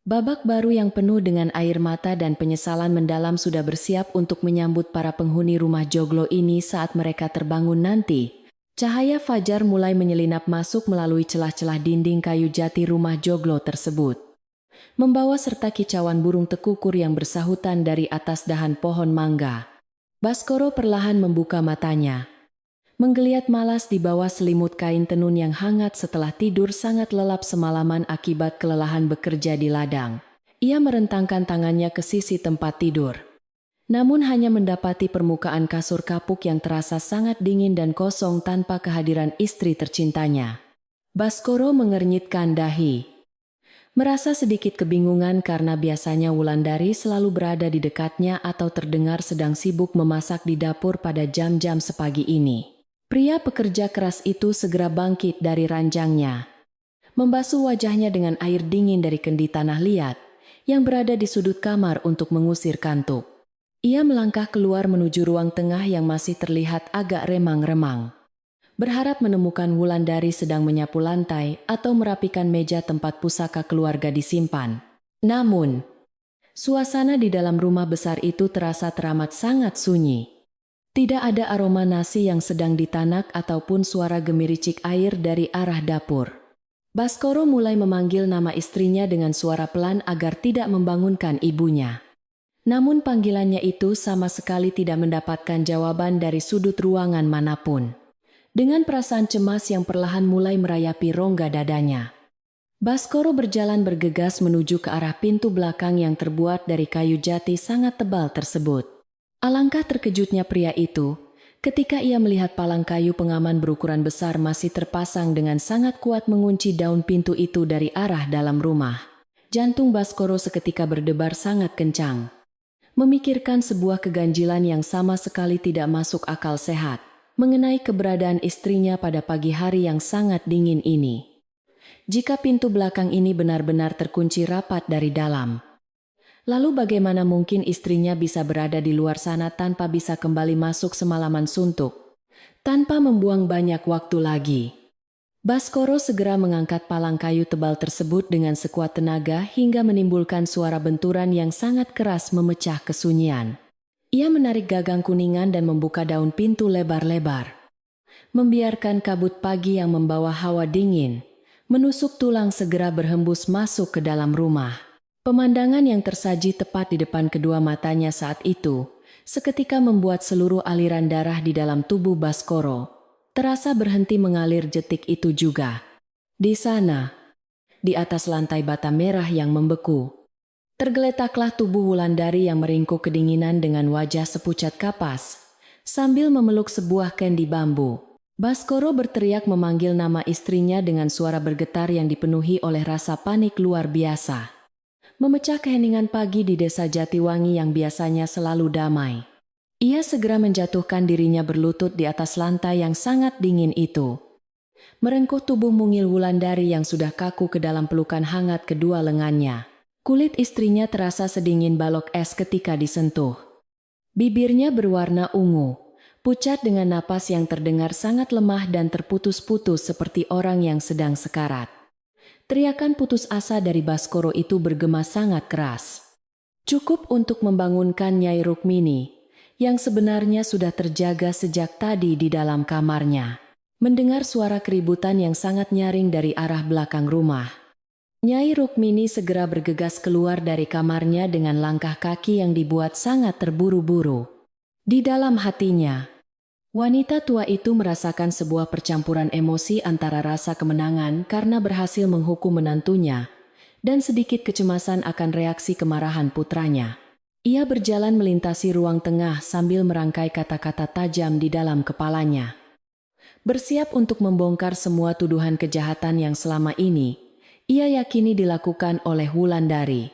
Babak baru yang penuh dengan air mata dan penyesalan mendalam sudah bersiap untuk menyambut para penghuni rumah joglo ini saat mereka terbangun nanti. Cahaya fajar mulai menyelinap masuk melalui celah-celah dinding kayu jati rumah joglo tersebut, membawa serta kicauan burung tekukur yang bersahutan dari atas dahan pohon mangga. Baskoro perlahan membuka matanya, menggeliat malas di bawah selimut kain tenun yang hangat setelah tidur sangat lelap semalaman akibat kelelahan bekerja di ladang. Ia merentangkan tangannya ke sisi tempat tidur, namun hanya mendapati permukaan kasur kapuk yang terasa sangat dingin dan kosong tanpa kehadiran istri tercintanya. Baskoro mengernyitkan dahi, merasa sedikit kebingungan karena biasanya Wulandari selalu berada di dekatnya atau terdengar sedang sibuk memasak di dapur pada jam-jam sepagi ini. Pria pekerja keras itu segera bangkit dari ranjangnya, membasuh wajahnya dengan air dingin dari kendi tanah liat yang berada di sudut kamar untuk mengusir kantuk. Ia melangkah keluar menuju ruang tengah yang masih terlihat agak remang-remang, berharap menemukan Wulandari sedang menyapu lantai atau merapikan meja tempat pusaka keluarga disimpan. Namun, suasana di dalam rumah besar itu terasa teramat sangat sunyi. Tidak ada aroma nasi yang sedang ditanak ataupun suara gemericik air dari arah dapur. Baskoro mulai memanggil nama istrinya dengan suara pelan agar tidak membangunkan ibunya. Namun panggilannya itu sama sekali tidak mendapatkan jawaban dari sudut ruangan manapun. Dengan perasaan cemas yang perlahan mulai merayapi rongga dadanya, Baskoro berjalan bergegas menuju ke arah pintu belakang yang terbuat dari kayu jati sangat tebal tersebut. Alangkah terkejutnya pria itu ketika ia melihat palang kayu pengaman berukuran besar masih terpasang dengan sangat kuat mengunci daun pintu itu dari arah dalam rumah. Jantung Baskoro seketika berdebar sangat kencang, memikirkan sebuah keganjilan yang sama sekali tidak masuk akal sehat mengenai keberadaan istrinya pada pagi hari yang sangat dingin ini. Jika pintu belakang ini benar-benar terkunci rapat dari dalam, lalu bagaimana mungkin istrinya bisa berada di luar sana tanpa bisa kembali masuk semalaman suntuk? Tanpa membuang banyak waktu lagi, Baskoro segera mengangkat palang kayu tebal tersebut dengan sekuat tenaga hingga menimbulkan suara benturan yang sangat keras memecah kesunyian. Ia menarik gagang kuningan dan membuka daun pintu lebar-lebar, membiarkan kabut pagi yang membawa hawa dingin menusuk tulang segera berhembus masuk ke dalam rumah. Pemandangan yang tersaji tepat di depan kedua matanya saat itu seketika membuat seluruh aliran darah di dalam tubuh Baskoro terasa berhenti mengalir detik itu juga. Di sana, di atas lantai bata merah yang membeku, tergeletaklah tubuh Wulandari yang meringkuk kedinginan dengan wajah sepucat kapas sambil memeluk sebuah kendi bambu. Baskoro berteriak memanggil nama istrinya dengan suara bergetar yang dipenuhi oleh rasa panik luar biasa, memecah keheningan pagi di desa Jatiwangi yang biasanya selalu damai. Ia segera menjatuhkan dirinya berlutut di atas lantai yang sangat dingin itu, merengkuh tubuh mungil Wulandari yang sudah kaku ke dalam pelukan hangat kedua lengannya. Kulit istrinya terasa sedingin balok es ketika disentuh. Bibirnya berwarna ungu, pucat dengan napas yang terdengar sangat lemah dan terputus-putus seperti orang yang sedang sekarat. Teriakan putus asa dari Baskoro itu bergema sangat keras, cukup untuk membangunkan Nyai Rukmini, yang sebenarnya sudah terjaga sejak tadi di dalam kamarnya. Mendengar suara keributan yang sangat nyaring dari arah belakang rumah, Nyai Rukmini segera bergegas keluar dari kamarnya dengan langkah kaki yang dibuat sangat terburu-buru. Di dalam hatinya, wanita tua itu merasakan sebuah percampuran emosi antara rasa kemenangan karena berhasil menghukum menantunya dan sedikit kecemasan akan reaksi kemarahan putranya. Ia berjalan melintasi ruang tengah sambil merangkai kata-kata tajam di dalam kepalanya, bersiap untuk membongkar semua tuduhan kejahatan yang selama ini ia yakini dilakukan oleh Wulandari.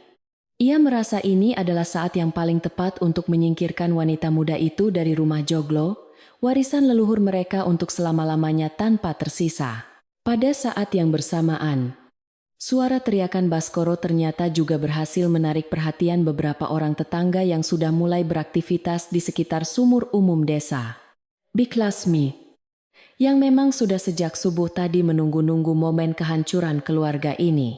Ia merasa ini adalah saat yang paling tepat untuk menyingkirkan wanita muda itu dari rumah joglo, warisan leluhur mereka untuk selama-lamanya tanpa tersisa. Pada saat yang bersamaan, suara teriakan Baskoro ternyata juga berhasil menarik perhatian beberapa orang tetangga yang sudah mulai beraktivitas di sekitar sumur umum desa. Bik Lasmi, yang memang sudah sejak subuh tadi menunggu-nunggu momen kehancuran keluarga ini,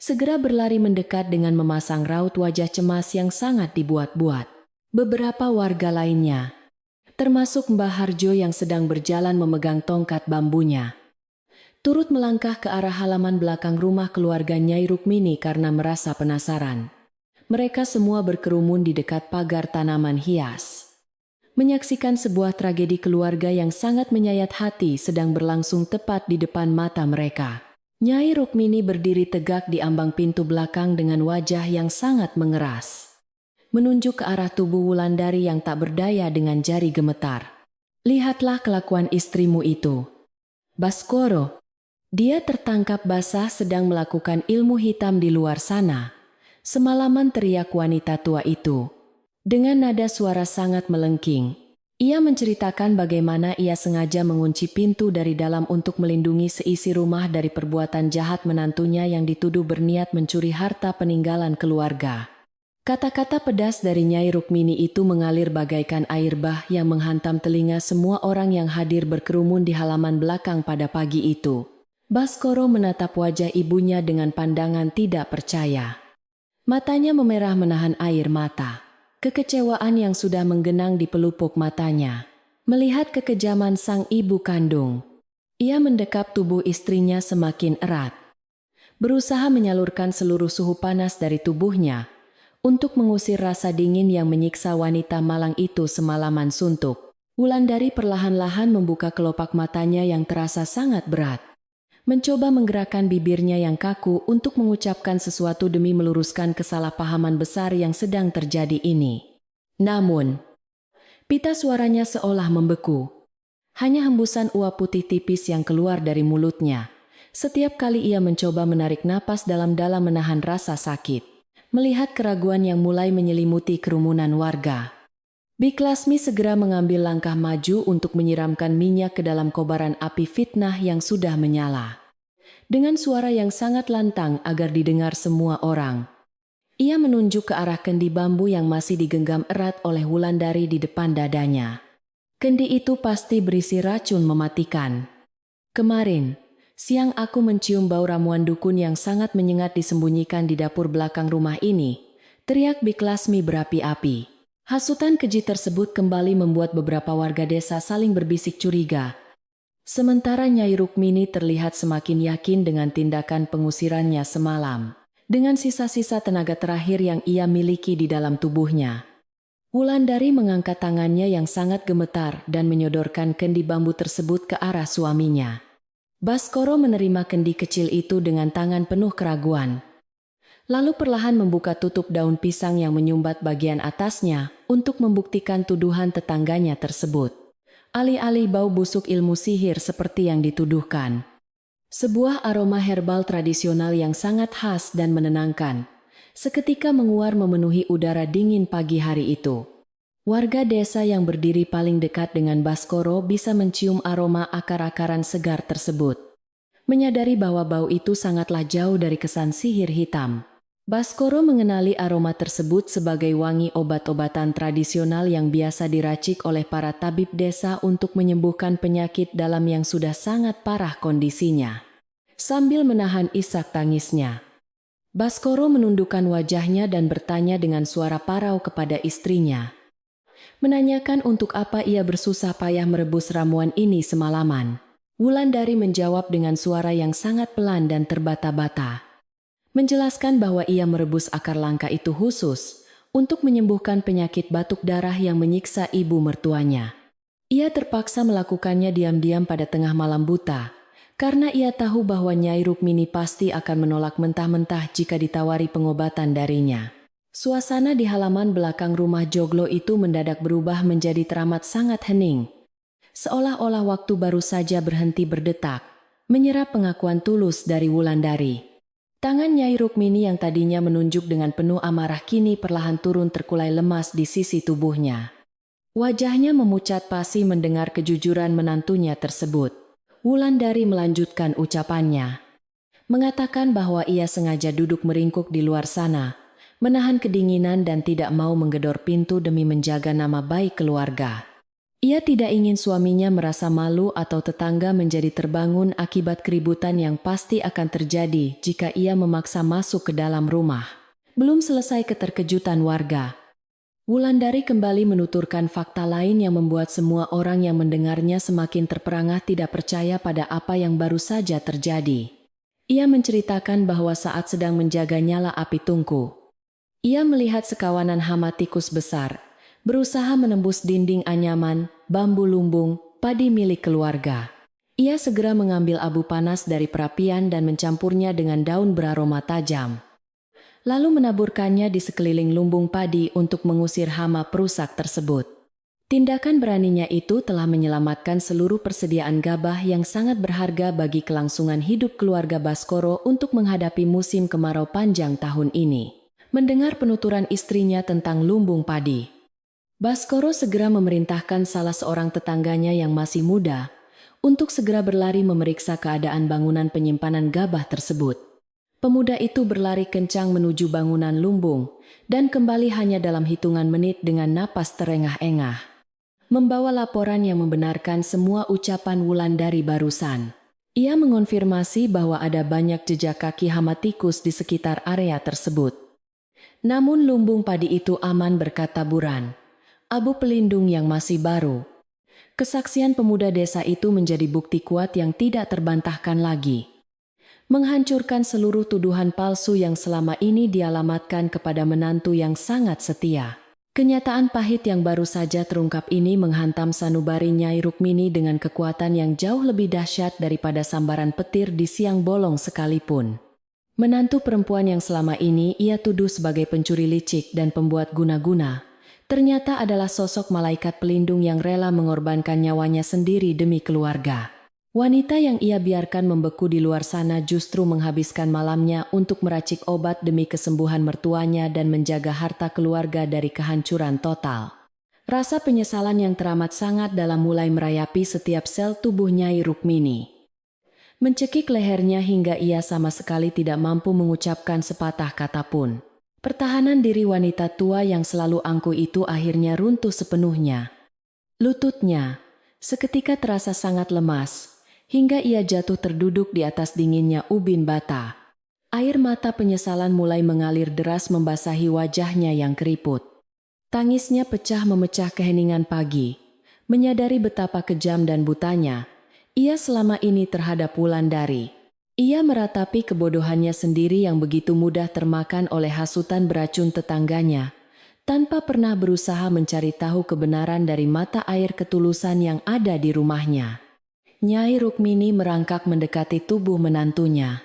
segera berlari mendekat dengan memasang raut wajah cemas yang sangat dibuat-buat. Beberapa warga lainnya, termasuk Mbah Harjo yang sedang berjalan memegang tongkat bambunya, turut melangkah ke arah halaman belakang rumah keluarga Nyai Rukmini karena merasa penasaran. Mereka semua berkerumun di dekat pagar tanaman hias, menyaksikan sebuah tragedi keluarga yang sangat menyayat hati sedang berlangsung tepat di depan mata mereka. Nyai Rukmini berdiri tegak di ambang pintu belakang dengan wajah yang sangat mengeras, menunjuk ke arah tubuh Wulandari yang tak berdaya dengan jari gemetar. Lihatlah kelakuan istrimu itu, Baskoro. Dia tertangkap basah sedang melakukan ilmu hitam di luar sana. Semalaman, teriak wanita tua itu dengan nada suara sangat melengking. Ia menceritakan bagaimana ia sengaja mengunci pintu dari dalam untuk melindungi seisi rumah dari perbuatan jahat menantunya yang dituduh berniat mencuri harta peninggalan keluarga. Kata-kata pedas dari Nyai Rukmini itu mengalir bagaikan air bah yang menghantam telinga semua orang yang hadir berkerumun di halaman belakang pada pagi itu. Baskoro menatap wajah ibunya dengan pandangan tidak percaya. Matanya memerah menahan air mata. Kekecewaan yang sudah menggenang di pelupuk matanya. Melihat kekejaman sang ibu kandung, ia mendekap tubuh istrinya semakin erat. Berusaha menyalurkan seluruh suhu panas dari tubuhnya untuk mengusir rasa dingin yang menyiksa wanita malang itu semalaman suntuk. Wulandari perlahan-lahan membuka kelopak matanya yang terasa sangat berat. Mencoba menggerakkan bibirnya yang kaku untuk mengucapkan sesuatu demi meluruskan kesalahpahaman besar yang sedang terjadi ini. Namun, pita suaranya seolah membeku. Hanya hembusan uap putih tipis yang keluar dari mulutnya. Setiap kali ia mencoba menarik napas dalam-dalam menahan rasa sakit. Melihat keraguan yang mulai menyelimuti kerumunan warga. Bik Lasmi segera mengambil langkah maju untuk menyiramkan minyak ke dalam kobaran api fitnah yang sudah menyala. Dengan suara yang sangat lantang agar didengar semua orang, ia menunjuk ke arah kendi bambu yang masih digenggam erat oleh Wulandari di depan dadanya. Kendi itu pasti berisi racun mematikan. Kemarin, siang aku mencium bau ramuan dukun yang sangat menyengat disembunyikan di dapur belakang rumah ini, teriak Bik Lasmi berapi-api. Hasutan keji tersebut kembali membuat beberapa warga desa saling berbisik curiga. Sementara Nyai Rukmini terlihat semakin yakin dengan tindakan pengusirannya semalam. Dengan sisa-sisa tenaga terakhir yang ia miliki di dalam tubuhnya. Wulandari mengangkat tangannya yang sangat gemetar dan menyodorkan kendi bambu tersebut ke arah suaminya. Baskoro menerima kendi kecil itu dengan tangan penuh keraguan. Lalu perlahan membuka tutup daun pisang yang menyumbat bagian atasnya untuk membuktikan tuduhan tetangganya tersebut. Alih-alih bau busuk ilmu sihir seperti yang dituduhkan. Sebuah aroma herbal tradisional yang sangat khas dan menenangkan, seketika menguar memenuhi udara dingin pagi hari itu. Warga desa yang berdiri paling dekat dengan Baskoro bisa mencium aroma akar-akaran segar tersebut. Menyadari bahwa bau itu sangatlah jauh dari kesan sihir hitam. Baskoro mengenali aroma tersebut sebagai wangi obat-obatan tradisional yang biasa diracik oleh para tabib desa untuk menyembuhkan penyakit dalam yang sudah sangat parah kondisinya. Sambil menahan isak tangisnya, Baskoro menundukkan wajahnya dan bertanya dengan suara parau kepada istrinya. Menanyakan untuk apa ia bersusah payah merebus ramuan ini semalaman. Wulandari menjawab dengan suara yang sangat pelan dan terbata-bata. Menjelaskan bahwa ia merebus akar langka itu khusus untuk menyembuhkan penyakit batuk darah yang menyiksa ibu mertuanya. Ia terpaksa melakukannya diam-diam pada tengah malam buta, karena ia tahu bahwa Nyai Rukmini pasti akan menolak mentah-mentah jika ditawari pengobatan darinya. Suasana di halaman belakang rumah Joglo itu mendadak berubah menjadi teramat sangat hening. Seolah-olah waktu baru saja berhenti berdetak, menyerap pengakuan tulus dari Wulandari. Tangan Nyai Rukmini yang tadinya menunjuk dengan penuh amarah kini perlahan turun terkulai lemas di sisi tubuhnya. Wajahnya memucat pasi mendengar kejujuran menantunya tersebut. Wulandari melanjutkan ucapannya. Mengatakan bahwa ia sengaja duduk meringkuk di luar sana, menahan kedinginan dan tidak mau menggedor pintu demi menjaga nama baik keluarga. Ia tidak ingin suaminya merasa malu atau tetangga menjadi terbangun akibat keributan yang pasti akan terjadi jika ia memaksa masuk ke dalam rumah. Belum selesai keterkejutan warga, Wulandari kembali menuturkan fakta lain yang membuat semua orang yang mendengarnya semakin terperangah tidak percaya pada apa yang baru saja terjadi. Ia menceritakan bahwa saat sedang menjaga nyala api tungku, ia melihat sekawanan hama tikus besar berusaha menembus dinding anyaman, bambu lumbung, padi milik keluarga. Ia segera mengambil abu panas dari perapian dan mencampurnya dengan daun beraroma tajam. Lalu menaburkannya di sekeliling lumbung padi untuk mengusir hama perusak tersebut. Tindakan beraninya itu telah menyelamatkan seluruh persediaan gabah yang sangat berharga bagi kelangsungan hidup keluarga Baskoro untuk menghadapi musim kemarau panjang tahun ini. Mendengar penuturan istrinya tentang lumbung padi, Baskoro segera memerintahkan salah seorang tetangganya yang masih muda untuk segera berlari memeriksa keadaan bangunan penyimpanan gabah tersebut. Pemuda itu berlari kencang menuju bangunan lumbung dan kembali hanya dalam hitungan menit dengan napas terengah-engah, membawa laporan yang membenarkan semua ucapan Wulandari barusan. Ia mengonfirmasi bahwa ada banyak jejak kaki hama tikus di sekitar area tersebut. Namun lumbung padi itu aman berkat taburan abu pelindung yang masih baru. Kesaksian pemuda desa itu menjadi bukti kuat yang tidak terbantahkan lagi, menghancurkan seluruh tuduhan palsu yang selama ini dialamatkan kepada menantu yang sangat setia. Kenyataan pahit yang baru saja terungkap ini menghantam sanubari Nyai Rukmini dengan kekuatan yang jauh lebih dahsyat daripada sambaran petir di siang bolong sekalipun. Menantu perempuan yang selama ini ia tuduh sebagai pencuri licik dan pembuat guna-guna, ternyata adalah sosok malaikat pelindung yang rela mengorbankan nyawanya sendiri demi keluarga. Wanita yang ia biarkan membeku di luar sana justru menghabiskan malamnya untuk meracik obat demi kesembuhan mertuanya dan menjaga harta keluarga dari kehancuran total. Rasa penyesalan yang teramat sangat dalam mulai merayapi setiap sel tubuh Nyai Rukmini. Mencekik lehernya hingga ia sama sekali tidak mampu mengucapkan sepatah kata pun. Pertahanan diri wanita tua yang selalu angkuh itu akhirnya runtuh sepenuhnya. Lututnya seketika terasa sangat lemas, hingga ia jatuh terduduk di atas dinginnya ubin bata. Air mata penyesalan mulai mengalir deras membasahi wajahnya yang keriput. Tangisnya pecah memecah keheningan pagi, menyadari betapa kejam dan butanya ia selama ini terhadap Wulandari. Ia meratapi kebodohannya sendiri yang begitu mudah termakan oleh hasutan beracun tetangganya, tanpa pernah berusaha mencari tahu kebenaran dari mata air ketulusan yang ada di rumahnya. Nyai Rukmini merangkak mendekati tubuh menantunya,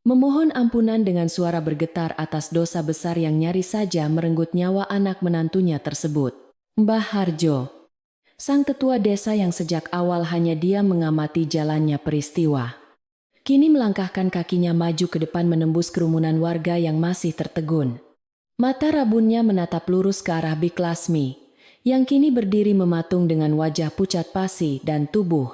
memohon ampunan dengan suara bergetar atas dosa besar yang nyaris saja merenggut nyawa anak menantunya tersebut. Mbah Harjo, sang tetua desa yang sejak awal hanya diam mengamati jalannya peristiwa, kini melangkahkan kakinya maju ke depan menembus kerumunan warga yang masih tertegun. Mata rabunnya menatap lurus ke arah Bik Lasmi, yang kini berdiri mematung dengan wajah pucat pasi dan tubuh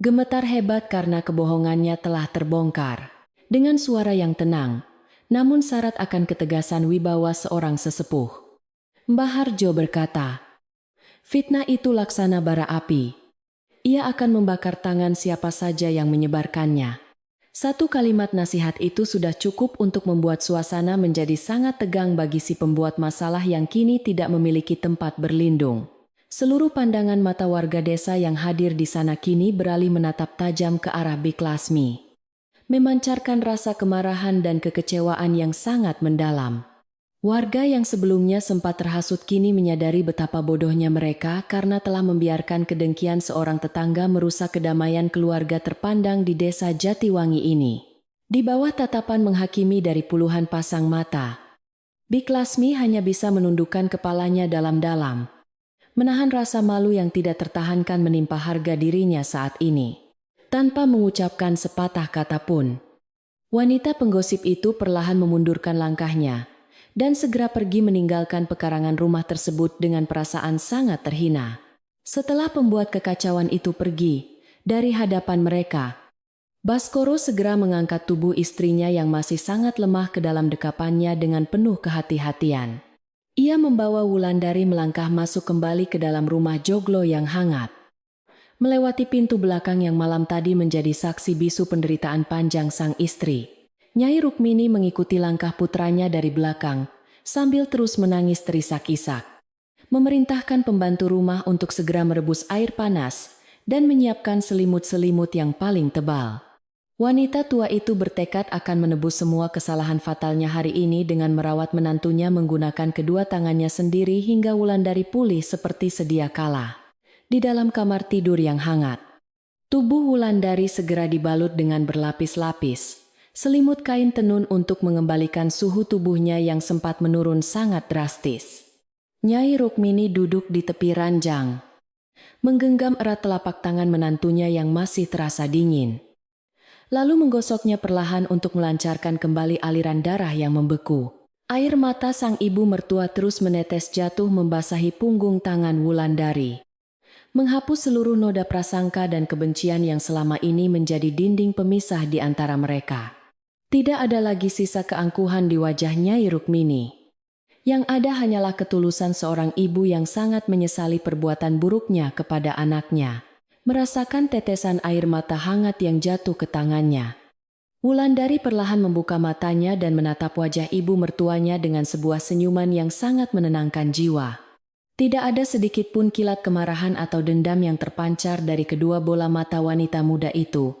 gemetar hebat karena kebohongannya telah terbongkar. Dengan suara yang tenang, namun syarat akan ketegasan wibawa seorang sesepuh, Mbah Harjo berkata, "Fitnah itu laksana bara api. Ia akan membakar tangan siapa saja yang menyebarkannya." Satu kalimat nasihat itu sudah cukup untuk membuat suasana menjadi sangat tegang bagi si pembuat masalah yang kini tidak memiliki tempat berlindung. Seluruh pandangan mata warga desa yang hadir di sana kini beralih menatap tajam ke arah Bik Lasmi, memancarkan rasa kemarahan dan kekecewaan yang sangat mendalam. Warga yang sebelumnya sempat terhasut kini menyadari betapa bodohnya mereka karena telah membiarkan kedengkian seorang tetangga merusak kedamaian keluarga terpandang di desa Jatiwangi ini. Di bawah tatapan menghakimi dari puluhan pasang mata, Bik Lasmi hanya bisa menundukkan kepalanya dalam-dalam, menahan rasa malu yang tidak tertahankan menimpa harga dirinya saat ini. Tanpa mengucapkan sepatah kata pun, wanita penggosip itu perlahan memundurkan langkahnya dan segera pergi meninggalkan pekarangan rumah tersebut dengan perasaan sangat terhina. Setelah pembuat kekacauan itu pergi dari hadapan mereka, Baskoro segera mengangkat tubuh istrinya yang masih sangat lemah ke dalam dekapannya dengan penuh kehati-hatian. Ia membawa Wulandari melangkah masuk kembali ke dalam rumah joglo yang hangat, melewati pintu belakang yang malam tadi menjadi saksi bisu penderitaan panjang sang istri. Nyai Rukmini mengikuti langkah putranya dari belakang, sambil terus menangis terisak-isak. Memerintahkan pembantu rumah untuk segera merebus air panas dan menyiapkan selimut-selimut yang paling tebal. Wanita tua itu bertekad akan menebus semua kesalahan fatalnya hari ini dengan merawat menantunya menggunakan kedua tangannya sendiri hingga Wulandari pulih seperti sedia kala. Di dalam kamar tidur yang hangat, tubuh Wulandari segera dibalut dengan berlapis-lapis selimut kain tenun untuk mengembalikan suhu tubuhnya yang sempat menurun sangat drastis. Nyai Rukmini duduk di tepi ranjang, menggenggam erat telapak tangan menantunya yang masih terasa dingin, lalu menggosoknya perlahan untuk melancarkan kembali aliran darah yang membeku. Air mata sang ibu mertua terus menetes jatuh membasahi punggung tangan Wulandari, menghapus seluruh noda prasangka dan kebencian yang selama ini menjadi dinding pemisah di antara mereka. Tidak ada lagi sisa keangkuhan di wajah Nyai Rukmini. Yang ada hanyalah ketulusan seorang ibu yang sangat menyesali perbuatan buruknya kepada anaknya. Merasakan tetesan air mata hangat yang jatuh ke tangannya, Wulandari perlahan membuka matanya dan menatap wajah ibu mertuanya dengan sebuah senyuman yang sangat menenangkan jiwa. Tidak ada sedikit pun kilat kemarahan atau dendam yang terpancar dari kedua bola mata wanita muda itu.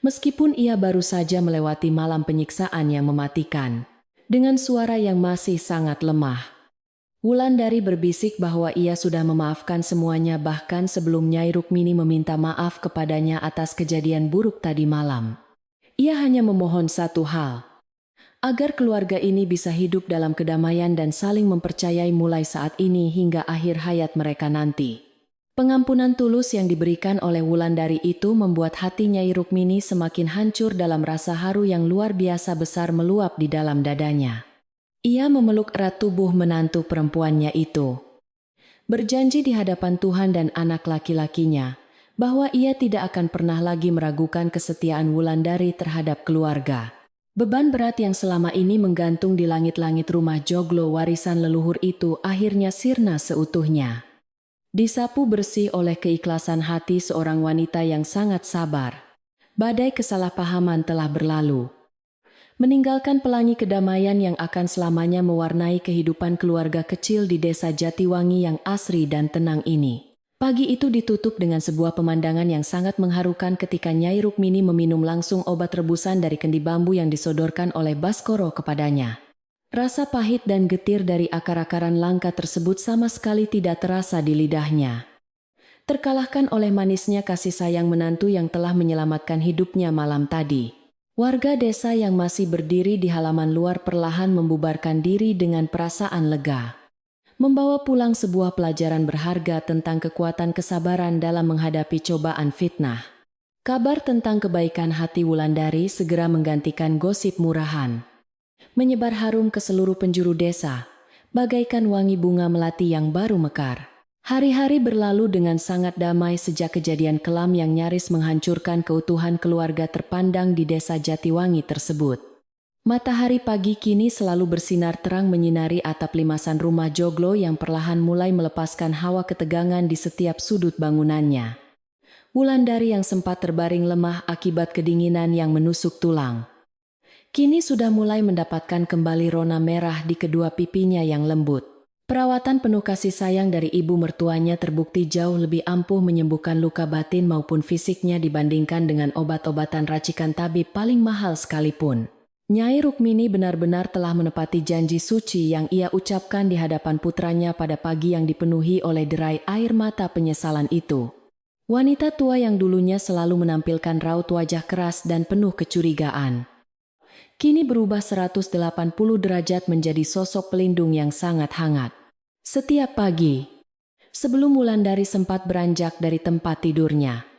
Meskipun ia baru saja melewati malam penyiksaan yang mematikan. Dengan suara yang masih sangat lemah, Wulandari berbisik bahwa ia sudah memaafkan semuanya bahkan sebelum Nyai Rukmini meminta maaf kepadanya atas kejadian buruk tadi malam. Ia hanya memohon satu hal, agar keluarga ini bisa hidup dalam kedamaian dan saling mempercayai mulai saat ini hingga akhir hayat mereka nanti. Pengampunan tulus yang diberikan oleh Wulandari itu membuat hati Nyai Rukmini semakin hancur dalam rasa haru yang luar biasa besar meluap di dalam dadanya. Ia memeluk erat tubuh menantu perempuannya itu, berjanji di hadapan Tuhan dan anak laki-lakinya, bahwa ia tidak akan pernah lagi meragukan kesetiaan Wulandari terhadap keluarga. Beban berat yang selama ini menggantung di langit-langit rumah joglo warisan leluhur itu akhirnya sirna seutuhnya. Disapu bersih oleh keikhlasan hati seorang wanita yang sangat sabar. Badai kesalahpahaman telah berlalu, meninggalkan pelangi kedamaian yang akan selamanya mewarnai kehidupan keluarga kecil di desa Jatiwangi yang asri dan tenang ini. Pagi itu ditutup dengan sebuah pemandangan yang sangat mengharukan ketika Nyai Rukmini meminum langsung obat rebusan dari kendi bambu yang disodorkan oleh Baskoro kepadanya. Rasa pahit dan getir dari akar-akaran langka tersebut sama sekali tidak terasa di lidahnya, terkalahkan oleh manisnya kasih sayang menantu yang telah menyelamatkan hidupnya malam tadi. Warga desa yang masih berdiri di halaman luar perlahan membubarkan diri dengan perasaan lega, membawa pulang sebuah pelajaran berharga tentang kekuatan kesabaran dalam menghadapi cobaan fitnah. Kabar tentang kebaikan hati Wulandari segera menggantikan gosip murahan, menyebar harum ke seluruh penjuru desa, bagaikan wangi bunga melati yang baru mekar. Hari-hari berlalu dengan sangat damai sejak kejadian kelam yang nyaris menghancurkan keutuhan keluarga terpandang di desa Jatiwangi tersebut. Matahari pagi kini selalu bersinar terang menyinari atap limasan rumah joglo yang perlahan mulai melepaskan hawa ketegangan di setiap sudut bangunannya. Wulandari yang sempat terbaring lemah akibat kedinginan yang menusuk tulang, kini sudah mulai mendapatkan kembali rona merah di kedua pipinya yang lembut. Perawatan penuh kasih sayang dari ibu mertuanya terbukti jauh lebih ampuh menyembuhkan luka batin maupun fisiknya dibandingkan dengan obat-obatan racikan tabib paling mahal sekalipun. Nyai Rukmini benar-benar telah menepati janji suci yang ia ucapkan di hadapan putranya pada pagi yang dipenuhi oleh derai air mata penyesalan itu. Wanita tua yang dulunya selalu menampilkan raut wajah keras dan penuh kecurigaan, kini berubah 180 derajat menjadi sosok pelindung yang sangat hangat. Setiap pagi, sebelum Wulandari sempat beranjak dari tempat tidurnya,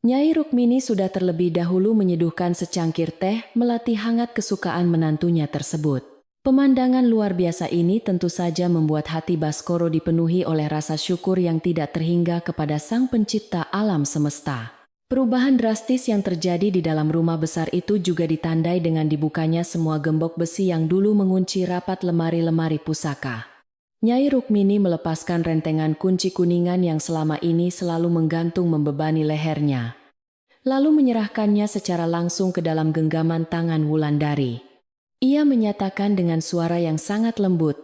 Nyai Rukmini sudah terlebih dahulu menyeduhkan secangkir teh melati hangat kesukaan menantunya tersebut. Pemandangan luar biasa ini tentu saja membuat hati Baskoro dipenuhi oleh rasa syukur yang tidak terhingga kepada Sang Pencipta alam semesta. Perubahan drastis yang terjadi di dalam rumah besar itu juga ditandai dengan dibukanya semua gembok besi yang dulu mengunci rapat lemari-lemari pusaka. Nyai Rukmini melepaskan rentengan kunci kuningan yang selama ini selalu menggantung membebani lehernya, lalu menyerahkannya secara langsung ke dalam genggaman tangan Wulandari. Ia menyatakan dengan suara yang sangat lembut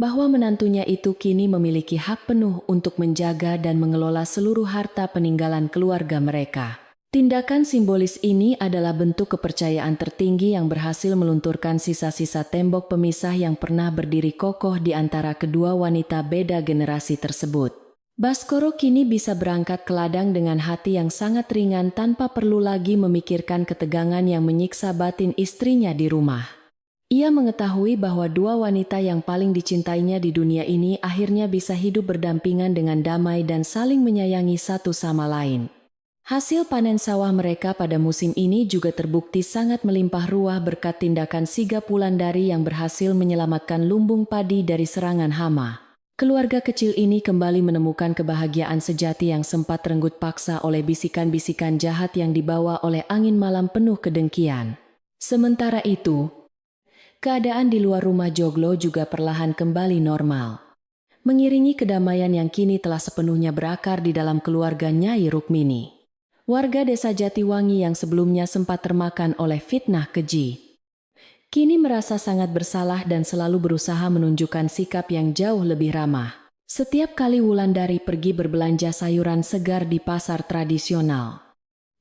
bahwa menantunya itu kini memiliki hak penuh untuk menjaga dan mengelola seluruh harta peninggalan keluarga mereka. Tindakan simbolis ini adalah bentuk kepercayaan tertinggi yang berhasil melunturkan sisa-sisa tembok pemisah yang pernah berdiri kokoh di antara kedua wanita beda generasi tersebut. Baskoro kini bisa berangkat ke ladang dengan hati yang sangat ringan tanpa perlu lagi memikirkan ketegangan yang menyiksa batin istrinya di rumah. Ia mengetahui bahwa dua wanita yang paling dicintainya di dunia ini akhirnya bisa hidup berdampingan dengan damai dan saling menyayangi satu sama lain. Hasil panen sawah mereka pada musim ini juga terbukti sangat melimpah ruah berkat tindakan sigap Wulandari yang berhasil menyelamatkan lumbung padi dari serangan hama. Keluarga kecil ini kembali menemukan kebahagiaan sejati yang sempat terenggut paksa oleh bisikan-bisikan jahat yang dibawa oleh angin malam penuh kedengkian. Sementara itu, keadaan di luar rumah Joglo juga perlahan kembali normal. Mengiringi kedamaian yang kini telah sepenuhnya berakar di dalam keluarga Nyai Rukmini. Warga desa Jatiwangi yang sebelumnya sempat termakan oleh fitnah keji, kini merasa sangat bersalah dan selalu berusaha menunjukkan sikap yang jauh lebih ramah. Setiap kali Wulandari pergi berbelanja sayuran segar di pasar tradisional,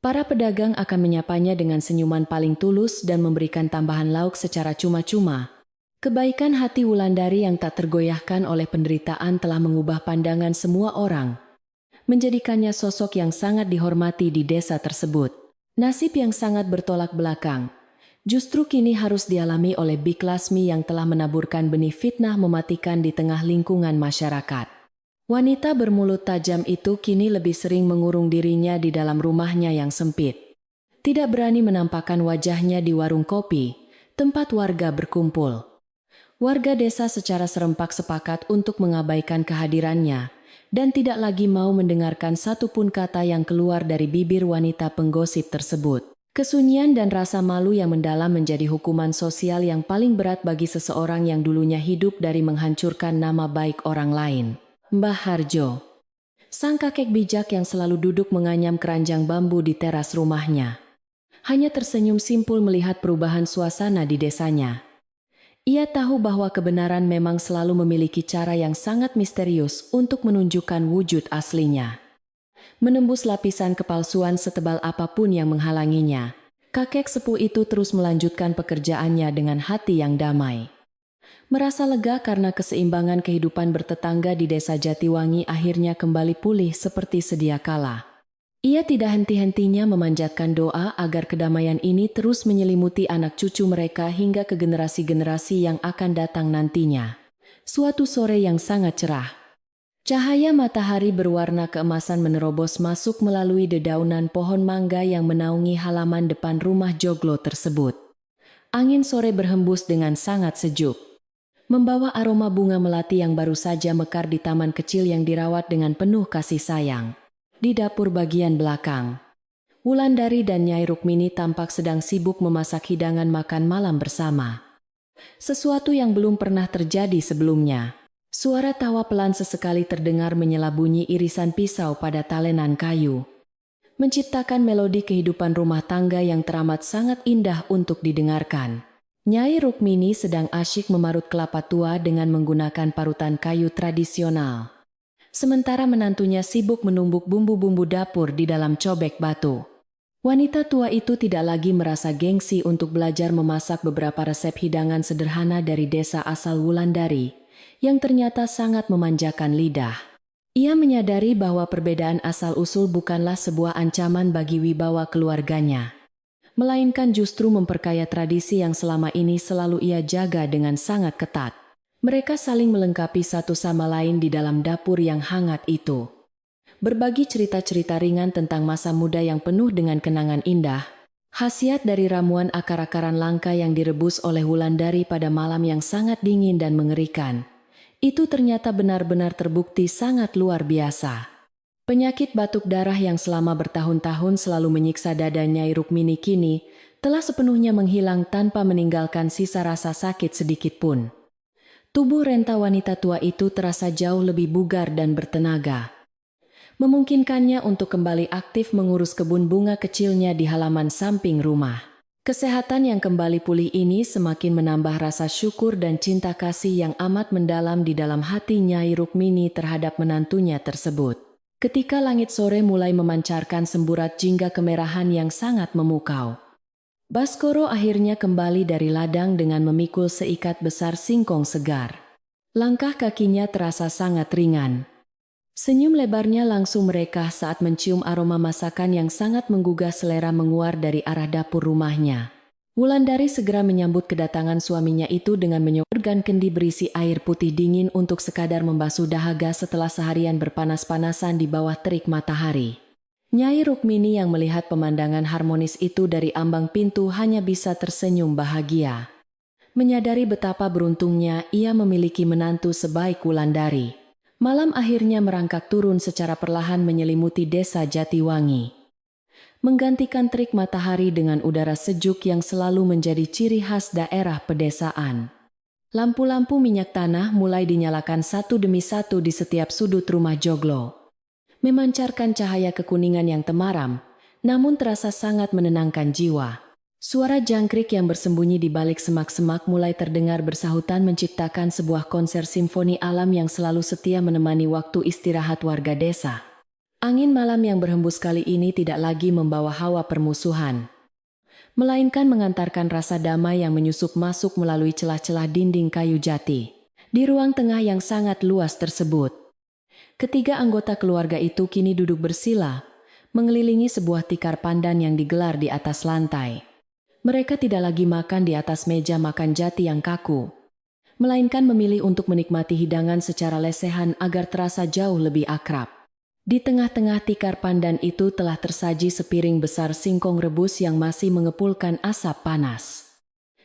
para pedagang akan menyapanya dengan senyuman paling tulus dan memberikan tambahan lauk secara cuma-cuma. Kebaikan hati Wulandari yang tak tergoyahkan oleh penderitaan telah mengubah pandangan semua orang, menjadikannya sosok yang sangat dihormati di desa tersebut. Nasib yang sangat bertolak belakang justru kini harus dialami oleh Bik Lasmi yang telah menaburkan benih fitnah mematikan di tengah lingkungan masyarakat. Wanita bermulut tajam itu kini lebih sering mengurung dirinya di dalam rumahnya yang sempit. Tidak berani menampakkan wajahnya di warung kopi, tempat warga berkumpul. Warga desa secara serempak sepakat untuk mengabaikan kehadirannya dan tidak lagi mau mendengarkan satupun kata yang keluar dari bibir wanita penggosip tersebut. Kesunyian dan rasa malu yang mendalam menjadi hukuman sosial yang paling berat bagi seseorang yang dulunya hidup dari menghancurkan nama baik orang lain. Mbah Harjo, sang kakek bijak yang selalu duduk menganyam keranjang bambu di teras rumahnya, hanya tersenyum simpul melihat perubahan suasana di desanya. Ia tahu bahwa kebenaran memang selalu memiliki cara yang sangat misterius untuk menunjukkan wujud aslinya. Menembus lapisan kepalsuan setebal apapun yang menghalanginya, kakek sepuh itu terus melanjutkan pekerjaannya dengan hati yang damai. Merasa lega karena keseimbangan kehidupan bertetangga di desa Jatiwangi akhirnya kembali pulih seperti sedia kala. Ia tidak henti-hentinya memanjatkan doa agar kedamaian ini terus menyelimuti anak cucu mereka hingga ke generasi-generasi yang akan datang nantinya. Suatu sore yang sangat cerah, cahaya matahari berwarna keemasan menerobos masuk melalui dedaunan pohon mangga yang menaungi halaman depan rumah Joglo tersebut. Angin sore berhembus dengan sangat sejuk, membawa aroma bunga melati yang baru saja mekar di taman kecil yang dirawat dengan penuh kasih sayang. Di dapur bagian belakang, Wulandari dan Nyai Rukmini tampak sedang sibuk memasak hidangan makan malam bersama. Sesuatu yang belum pernah terjadi sebelumnya. Suara tawa pelan sesekali terdengar menyela bunyi irisan pisau pada talenan kayu, menciptakan melodi kehidupan rumah tangga yang teramat sangat indah untuk didengarkan. Nyai Rukmini sedang asyik memarut kelapa tua dengan menggunakan parutan kayu tradisional, sementara menantunya sibuk menumbuk bumbu-bumbu dapur di dalam cobek batu. Wanita tua itu tidak lagi merasa gengsi untuk belajar memasak beberapa resep hidangan sederhana dari desa asal Wulandari, yang ternyata sangat memanjakan lidah. Ia menyadari bahwa perbedaan asal-usul bukanlah sebuah ancaman bagi wibawa keluarganya, melainkan justru memperkaya tradisi yang selama ini selalu ia jaga dengan sangat ketat. Mereka saling melengkapi satu sama lain di dalam dapur yang hangat itu. Berbagi cerita-cerita ringan tentang masa muda yang penuh dengan kenangan indah. Khasiat dari ramuan akar-akaran langka yang direbus oleh Wulandari pada malam yang sangat dingin dan mengerikan. Itu ternyata benar-benar terbukti sangat luar biasa. Penyakit batuk darah yang selama bertahun-tahun selalu menyiksa dada Nyai Rukmini kini telah sepenuhnya menghilang tanpa meninggalkan sisa rasa sakit sedikit pun. Tubuh renta wanita tua itu terasa jauh lebih bugar dan bertenaga, memungkinkannya untuk kembali aktif mengurus kebun bunga kecilnya di halaman samping rumah. Kesehatan yang kembali pulih ini semakin menambah rasa syukur dan cinta kasih yang amat mendalam di dalam hati Nyai Rukmini terhadap menantunya tersebut. Ketika langit sore mulai memancarkan semburat jingga kemerahan yang sangat memukau, Baskoro akhirnya kembali dari ladang dengan memikul seikat besar singkong segar. Langkah kakinya terasa sangat ringan. Senyum lebarnya langsung merekah saat mencium aroma masakan yang sangat menggugah selera menguar dari arah dapur rumahnya. Wulandari segera menyambut kedatangan suaminya itu dengan menyoborkan kendi berisi air putih dingin untuk sekadar membasuh dahaga setelah seharian berpanas-panasan di bawah terik matahari. Nyai Rukmini yang melihat pemandangan harmonis itu dari ambang pintu hanya bisa tersenyum bahagia. Menyadari betapa beruntungnya ia memiliki menantu sebaik Wulandari. Malam akhirnya merangkak turun secara perlahan menyelimuti desa Jatiwangi, menggantikan terik matahari dengan udara sejuk yang selalu menjadi ciri khas daerah pedesaan. Lampu-lampu minyak tanah mulai dinyalakan satu demi satu di setiap sudut rumah joglo, memancarkan cahaya kekuningan yang temaram, namun terasa sangat menenangkan jiwa. Suara jangkrik yang bersembunyi di balik semak-semak mulai terdengar bersahutan menciptakan sebuah konser simfoni alam yang selalu setia menemani waktu istirahat warga desa. Angin malam yang berhembus kali ini tidak lagi membawa hawa permusuhan, melainkan mengantarkan rasa damai yang menyusup masuk melalui celah-celah dinding kayu jati. Di ruang tengah yang sangat luas tersebut, ketiga anggota keluarga itu kini duduk bersila, mengelilingi sebuah tikar pandan yang digelar di atas lantai. Mereka tidak lagi makan di atas meja makan jati yang kaku, melainkan memilih untuk menikmati hidangan secara lesehan agar terasa jauh lebih akrab. Di tengah-tengah tikar pandan itu telah tersaji sepiring besar singkong rebus yang masih mengepulkan asap panas,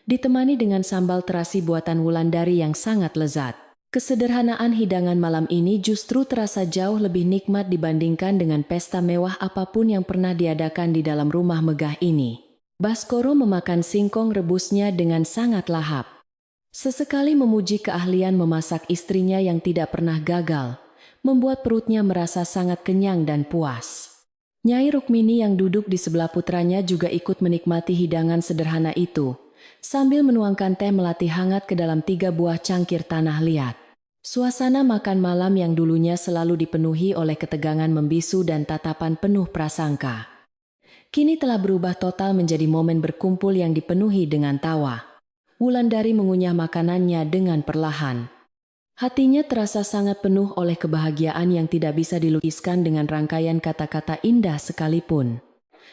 ditemani dengan sambal terasi buatan Wulandari yang sangat lezat. Kesederhanaan hidangan malam ini justru terasa jauh lebih nikmat dibandingkan dengan pesta mewah apapun yang pernah diadakan di dalam rumah megah ini. Baskoro memakan singkong rebusnya dengan sangat lahap. Sesekali memuji keahlian memasak istrinya yang tidak pernah gagal, membuat perutnya merasa sangat kenyang dan puas. Nyai Rukmini yang duduk di sebelah putranya juga ikut menikmati hidangan sederhana itu, sambil menuangkan teh melati hangat ke dalam 3 buah cangkir tanah liat. Suasana makan malam yang dulunya selalu dipenuhi oleh ketegangan membisu dan tatapan penuh prasangka, kini telah berubah total menjadi momen berkumpul yang dipenuhi dengan tawa. Wulandari mengunyah makanannya dengan perlahan. Hatinya terasa sangat penuh oleh kebahagiaan yang tidak bisa dilukiskan dengan rangkaian kata-kata indah sekalipun.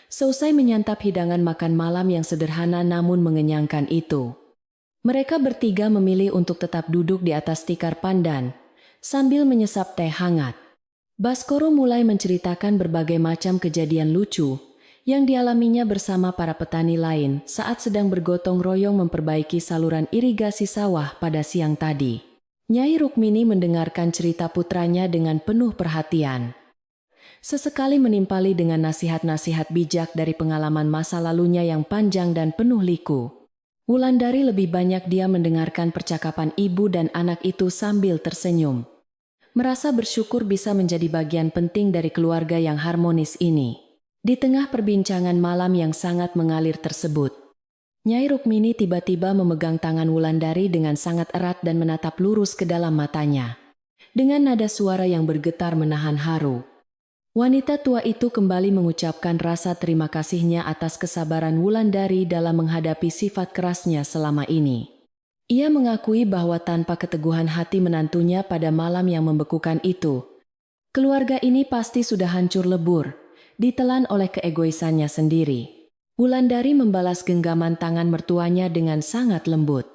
Seusai menyantap hidangan makan malam yang sederhana namun mengenyangkan itu, mereka bertiga memilih untuk tetap duduk di atas tikar pandan, sambil menyesap teh hangat. Baskoro mulai menceritakan berbagai macam kejadian lucu yang dialaminya bersama para petani lain saat sedang bergotong royong memperbaiki saluran irigasi sawah pada siang tadi. Nyai Rukmini mendengarkan cerita putranya dengan penuh perhatian, sesekali menimpali dengan nasihat-nasihat bijak dari pengalaman masa lalunya yang panjang dan penuh liku. Wulandari lebih banyak dia mendengarkan percakapan ibu dan anak itu sambil tersenyum, merasa bersyukur bisa menjadi bagian penting dari keluarga yang harmonis ini. Di tengah perbincangan malam yang sangat mengalir tersebut, Nyai Rukmini tiba-tiba memegang tangan Wulandari dengan sangat erat dan menatap lurus ke dalam matanya. Dengan nada suara yang bergetar menahan haru, wanita tua itu kembali mengucapkan rasa terima kasihnya atas kesabaran Wulandari dalam menghadapi sifat kerasnya selama ini. Ia mengakui bahwa tanpa keteguhan hati menantunya pada malam yang membekukan itu, keluarga ini pasti sudah hancur lebur, ditelan oleh keegoisannya sendiri. Wulandari membalas genggaman tangan mertuanya dengan sangat lembut,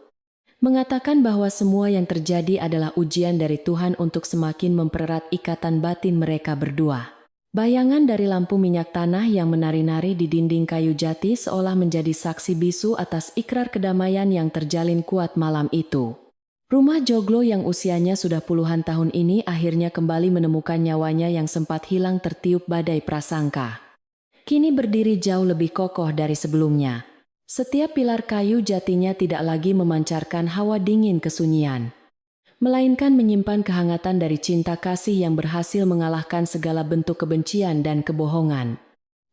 mengatakan bahwa semua yang terjadi adalah ujian dari Tuhan untuk semakin mempererat ikatan batin mereka berdua. Bayangan dari lampu minyak tanah yang menari-nari di dinding kayu jati seolah menjadi saksi bisu atas ikrar kedamaian yang terjalin kuat malam itu. Rumah joglo yang usianya sudah puluhan tahun ini akhirnya kembali menemukan nyawanya yang sempat hilang tertiup badai prasangka. Kini berdiri jauh lebih kokoh dari sebelumnya. Setiap pilar kayu jatinya tidak lagi memancarkan hawa dingin kesunyian, melainkan menyimpan kehangatan dari cinta kasih yang berhasil mengalahkan segala bentuk kebencian dan kebohongan.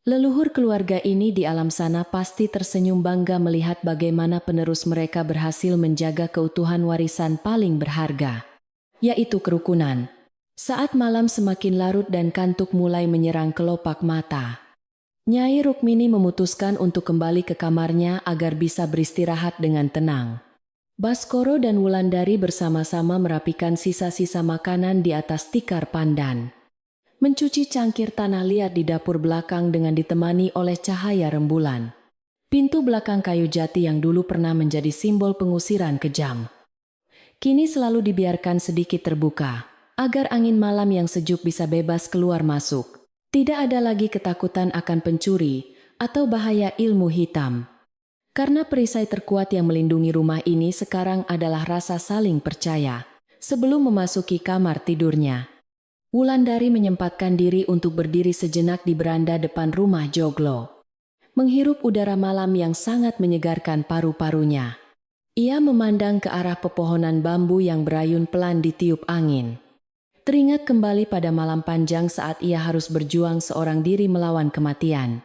Leluhur keluarga ini di alam sana pasti tersenyum bangga melihat bagaimana penerus mereka berhasil menjaga keutuhan warisan paling berharga, yaitu kerukunan. Saat malam semakin larut dan kantuk mulai menyerang kelopak mata, Nyai Rukmini memutuskan untuk kembali ke kamarnya agar bisa beristirahat dengan tenang. Baskoro dan Wulandari bersama-sama merapikan sisa-sisa makanan di atas tikar pandan, mencuci cangkir tanah liat di dapur belakang dengan ditemani oleh cahaya rembulan. Pintu belakang kayu jati yang dulu pernah menjadi simbol pengusiran kejam, kini selalu dibiarkan sedikit terbuka, agar angin malam yang sejuk bisa bebas keluar masuk. Tidak ada lagi ketakutan akan pencuri atau bahaya ilmu hitam. Karena perisai terkuat yang melindungi rumah ini sekarang adalah rasa saling percaya. Sebelum memasuki kamar tidurnya, Wulandari menyempatkan diri untuk berdiri sejenak di beranda depan rumah Joglo. Menghirup udara malam yang sangat menyegarkan paru-parunya. Ia memandang ke arah pepohonan bambu yang berayun pelan ditiup angin. Teringat kembali pada malam panjang saat ia harus berjuang seorang diri melawan kematian.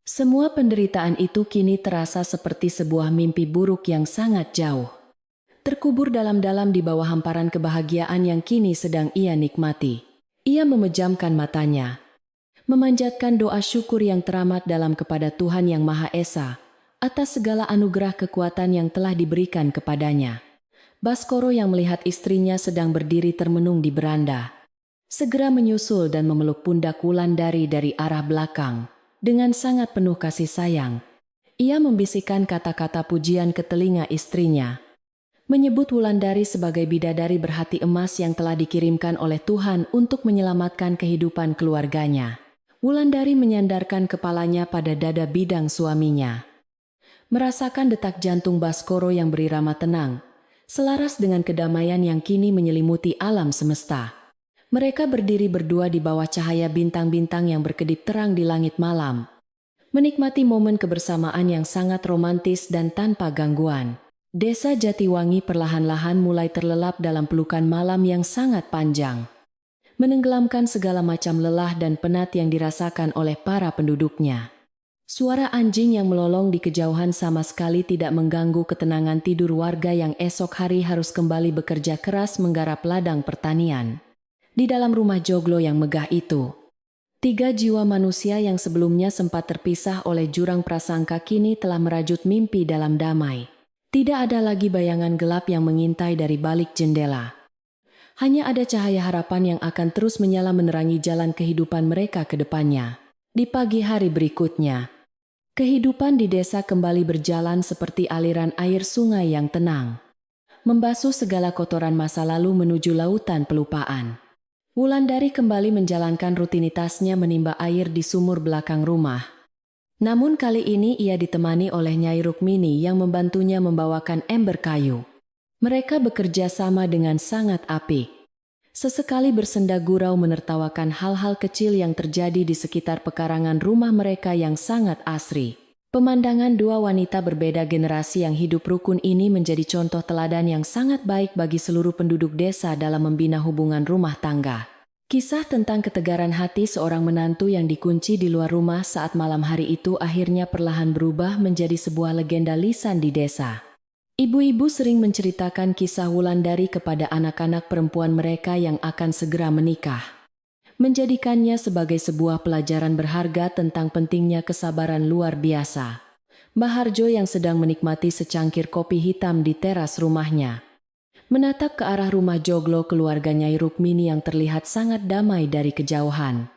Semua penderitaan itu kini terasa seperti sebuah mimpi buruk yang sangat jauh. Terkubur dalam-dalam di bawah hamparan kebahagiaan yang kini sedang ia nikmati. Ia memejamkan matanya, memanjatkan doa syukur yang teramat dalam kepada Tuhan Yang Maha Esa, atas segala anugerah kekuatan yang telah diberikan kepadanya. Baskoro yang melihat istrinya sedang berdiri termenung di beranda, segera menyusul dan memeluk pundak Wulandari dari arah belakang. Dengan sangat penuh kasih sayang, ia membisikkan kata-kata pujian ke telinga istrinya, menyebut Wulandari sebagai bidadari berhati emas yang telah dikirimkan oleh Tuhan untuk menyelamatkan kehidupan keluarganya. Wulandari menyandarkan kepalanya pada dada bidang suaminya, merasakan detak jantung Baskoro yang berirama tenang, selaras dengan kedamaian yang kini menyelimuti alam semesta. Mereka berdiri berdua di bawah cahaya bintang-bintang yang berkedip terang di langit malam, menikmati momen kebersamaan yang sangat romantis dan tanpa gangguan. Desa Jatiwangi perlahan-lahan mulai terlelap dalam pelukan malam yang sangat panjang, menenggelamkan segala macam lelah dan penat yang dirasakan oleh para penduduknya. Suara anjing yang melolong di kejauhan sama sekali tidak mengganggu ketenangan tidur warga yang esok hari harus kembali bekerja keras menggarap ladang pertanian. Di dalam rumah Joglo yang megah itu, 3 jiwa manusia yang sebelumnya sempat terpisah oleh jurang prasangka kini telah merajut mimpi dalam damai. Tidak ada lagi bayangan gelap yang mengintai dari balik jendela. Hanya ada cahaya harapan yang akan terus menyala menerangi jalan kehidupan mereka ke depannya. Di pagi hari berikutnya, kehidupan di desa kembali berjalan seperti aliran air sungai yang tenang, membasuh segala kotoran masa lalu menuju lautan pelupaan. Wulandari kembali menjalankan rutinitasnya menimba air di sumur belakang rumah. Namun kali ini ia ditemani oleh Nyai Rukmini yang membantunya membawakan ember kayu. Mereka bekerja sama dengan sangat apik. Sesekali bersenda gurau menertawakan hal-hal kecil yang terjadi di sekitar pekarangan rumah mereka yang sangat asri. Pemandangan 2 wanita berbeda generasi yang hidup rukun ini menjadi contoh teladan yang sangat baik bagi seluruh penduduk desa dalam membina hubungan rumah tangga. Kisah tentang ketegaran hati seorang menantu yang dikunci di luar rumah saat malam hari itu akhirnya perlahan berubah menjadi sebuah legenda lisan di desa. Ibu-ibu sering menceritakan kisah Wulandari kepada anak-anak perempuan mereka yang akan segera menikah, menjadikannya sebagai sebuah pelajaran berharga tentang pentingnya kesabaran luar biasa. Mbah Harjo yang sedang menikmati secangkir kopi hitam di teras rumahnya, menatap ke arah rumah Joglo keluarga Nyai Rukmini yang terlihat sangat damai dari kejauhan.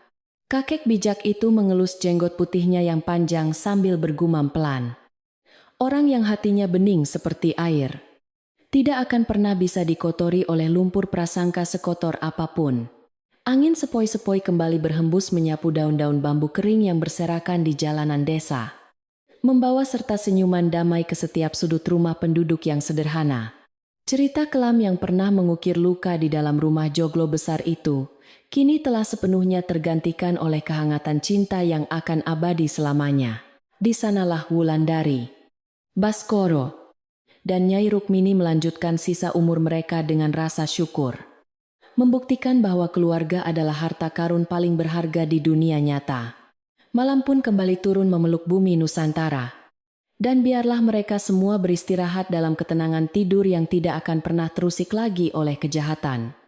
Kakek bijak itu mengelus jenggot putihnya yang panjang sambil bergumam pelan. Orang yang hatinya bening seperti air tidak akan pernah bisa dikotori oleh lumpur prasangka sekotor apapun. Angin sepoi-sepoi kembali berhembus menyapu daun-daun bambu kering yang berserakan di jalanan desa, membawa serta senyuman damai ke setiap sudut rumah penduduk yang sederhana. Cerita kelam yang pernah mengukir luka di dalam rumah Joglo besar itu, kini telah sepenuhnya tergantikan oleh kehangatan cinta yang akan abadi selamanya. Di sanalah Wulandari, Baskoro, dan Nyai Rukmini melanjutkan sisa umur mereka dengan rasa syukur, membuktikan bahwa keluarga adalah harta karun paling berharga di dunia nyata. Malam pun kembali turun memeluk bumi Nusantara. Dan biarlah mereka semua beristirahat dalam ketenangan tidur yang tidak akan pernah terusik lagi oleh kejahatan.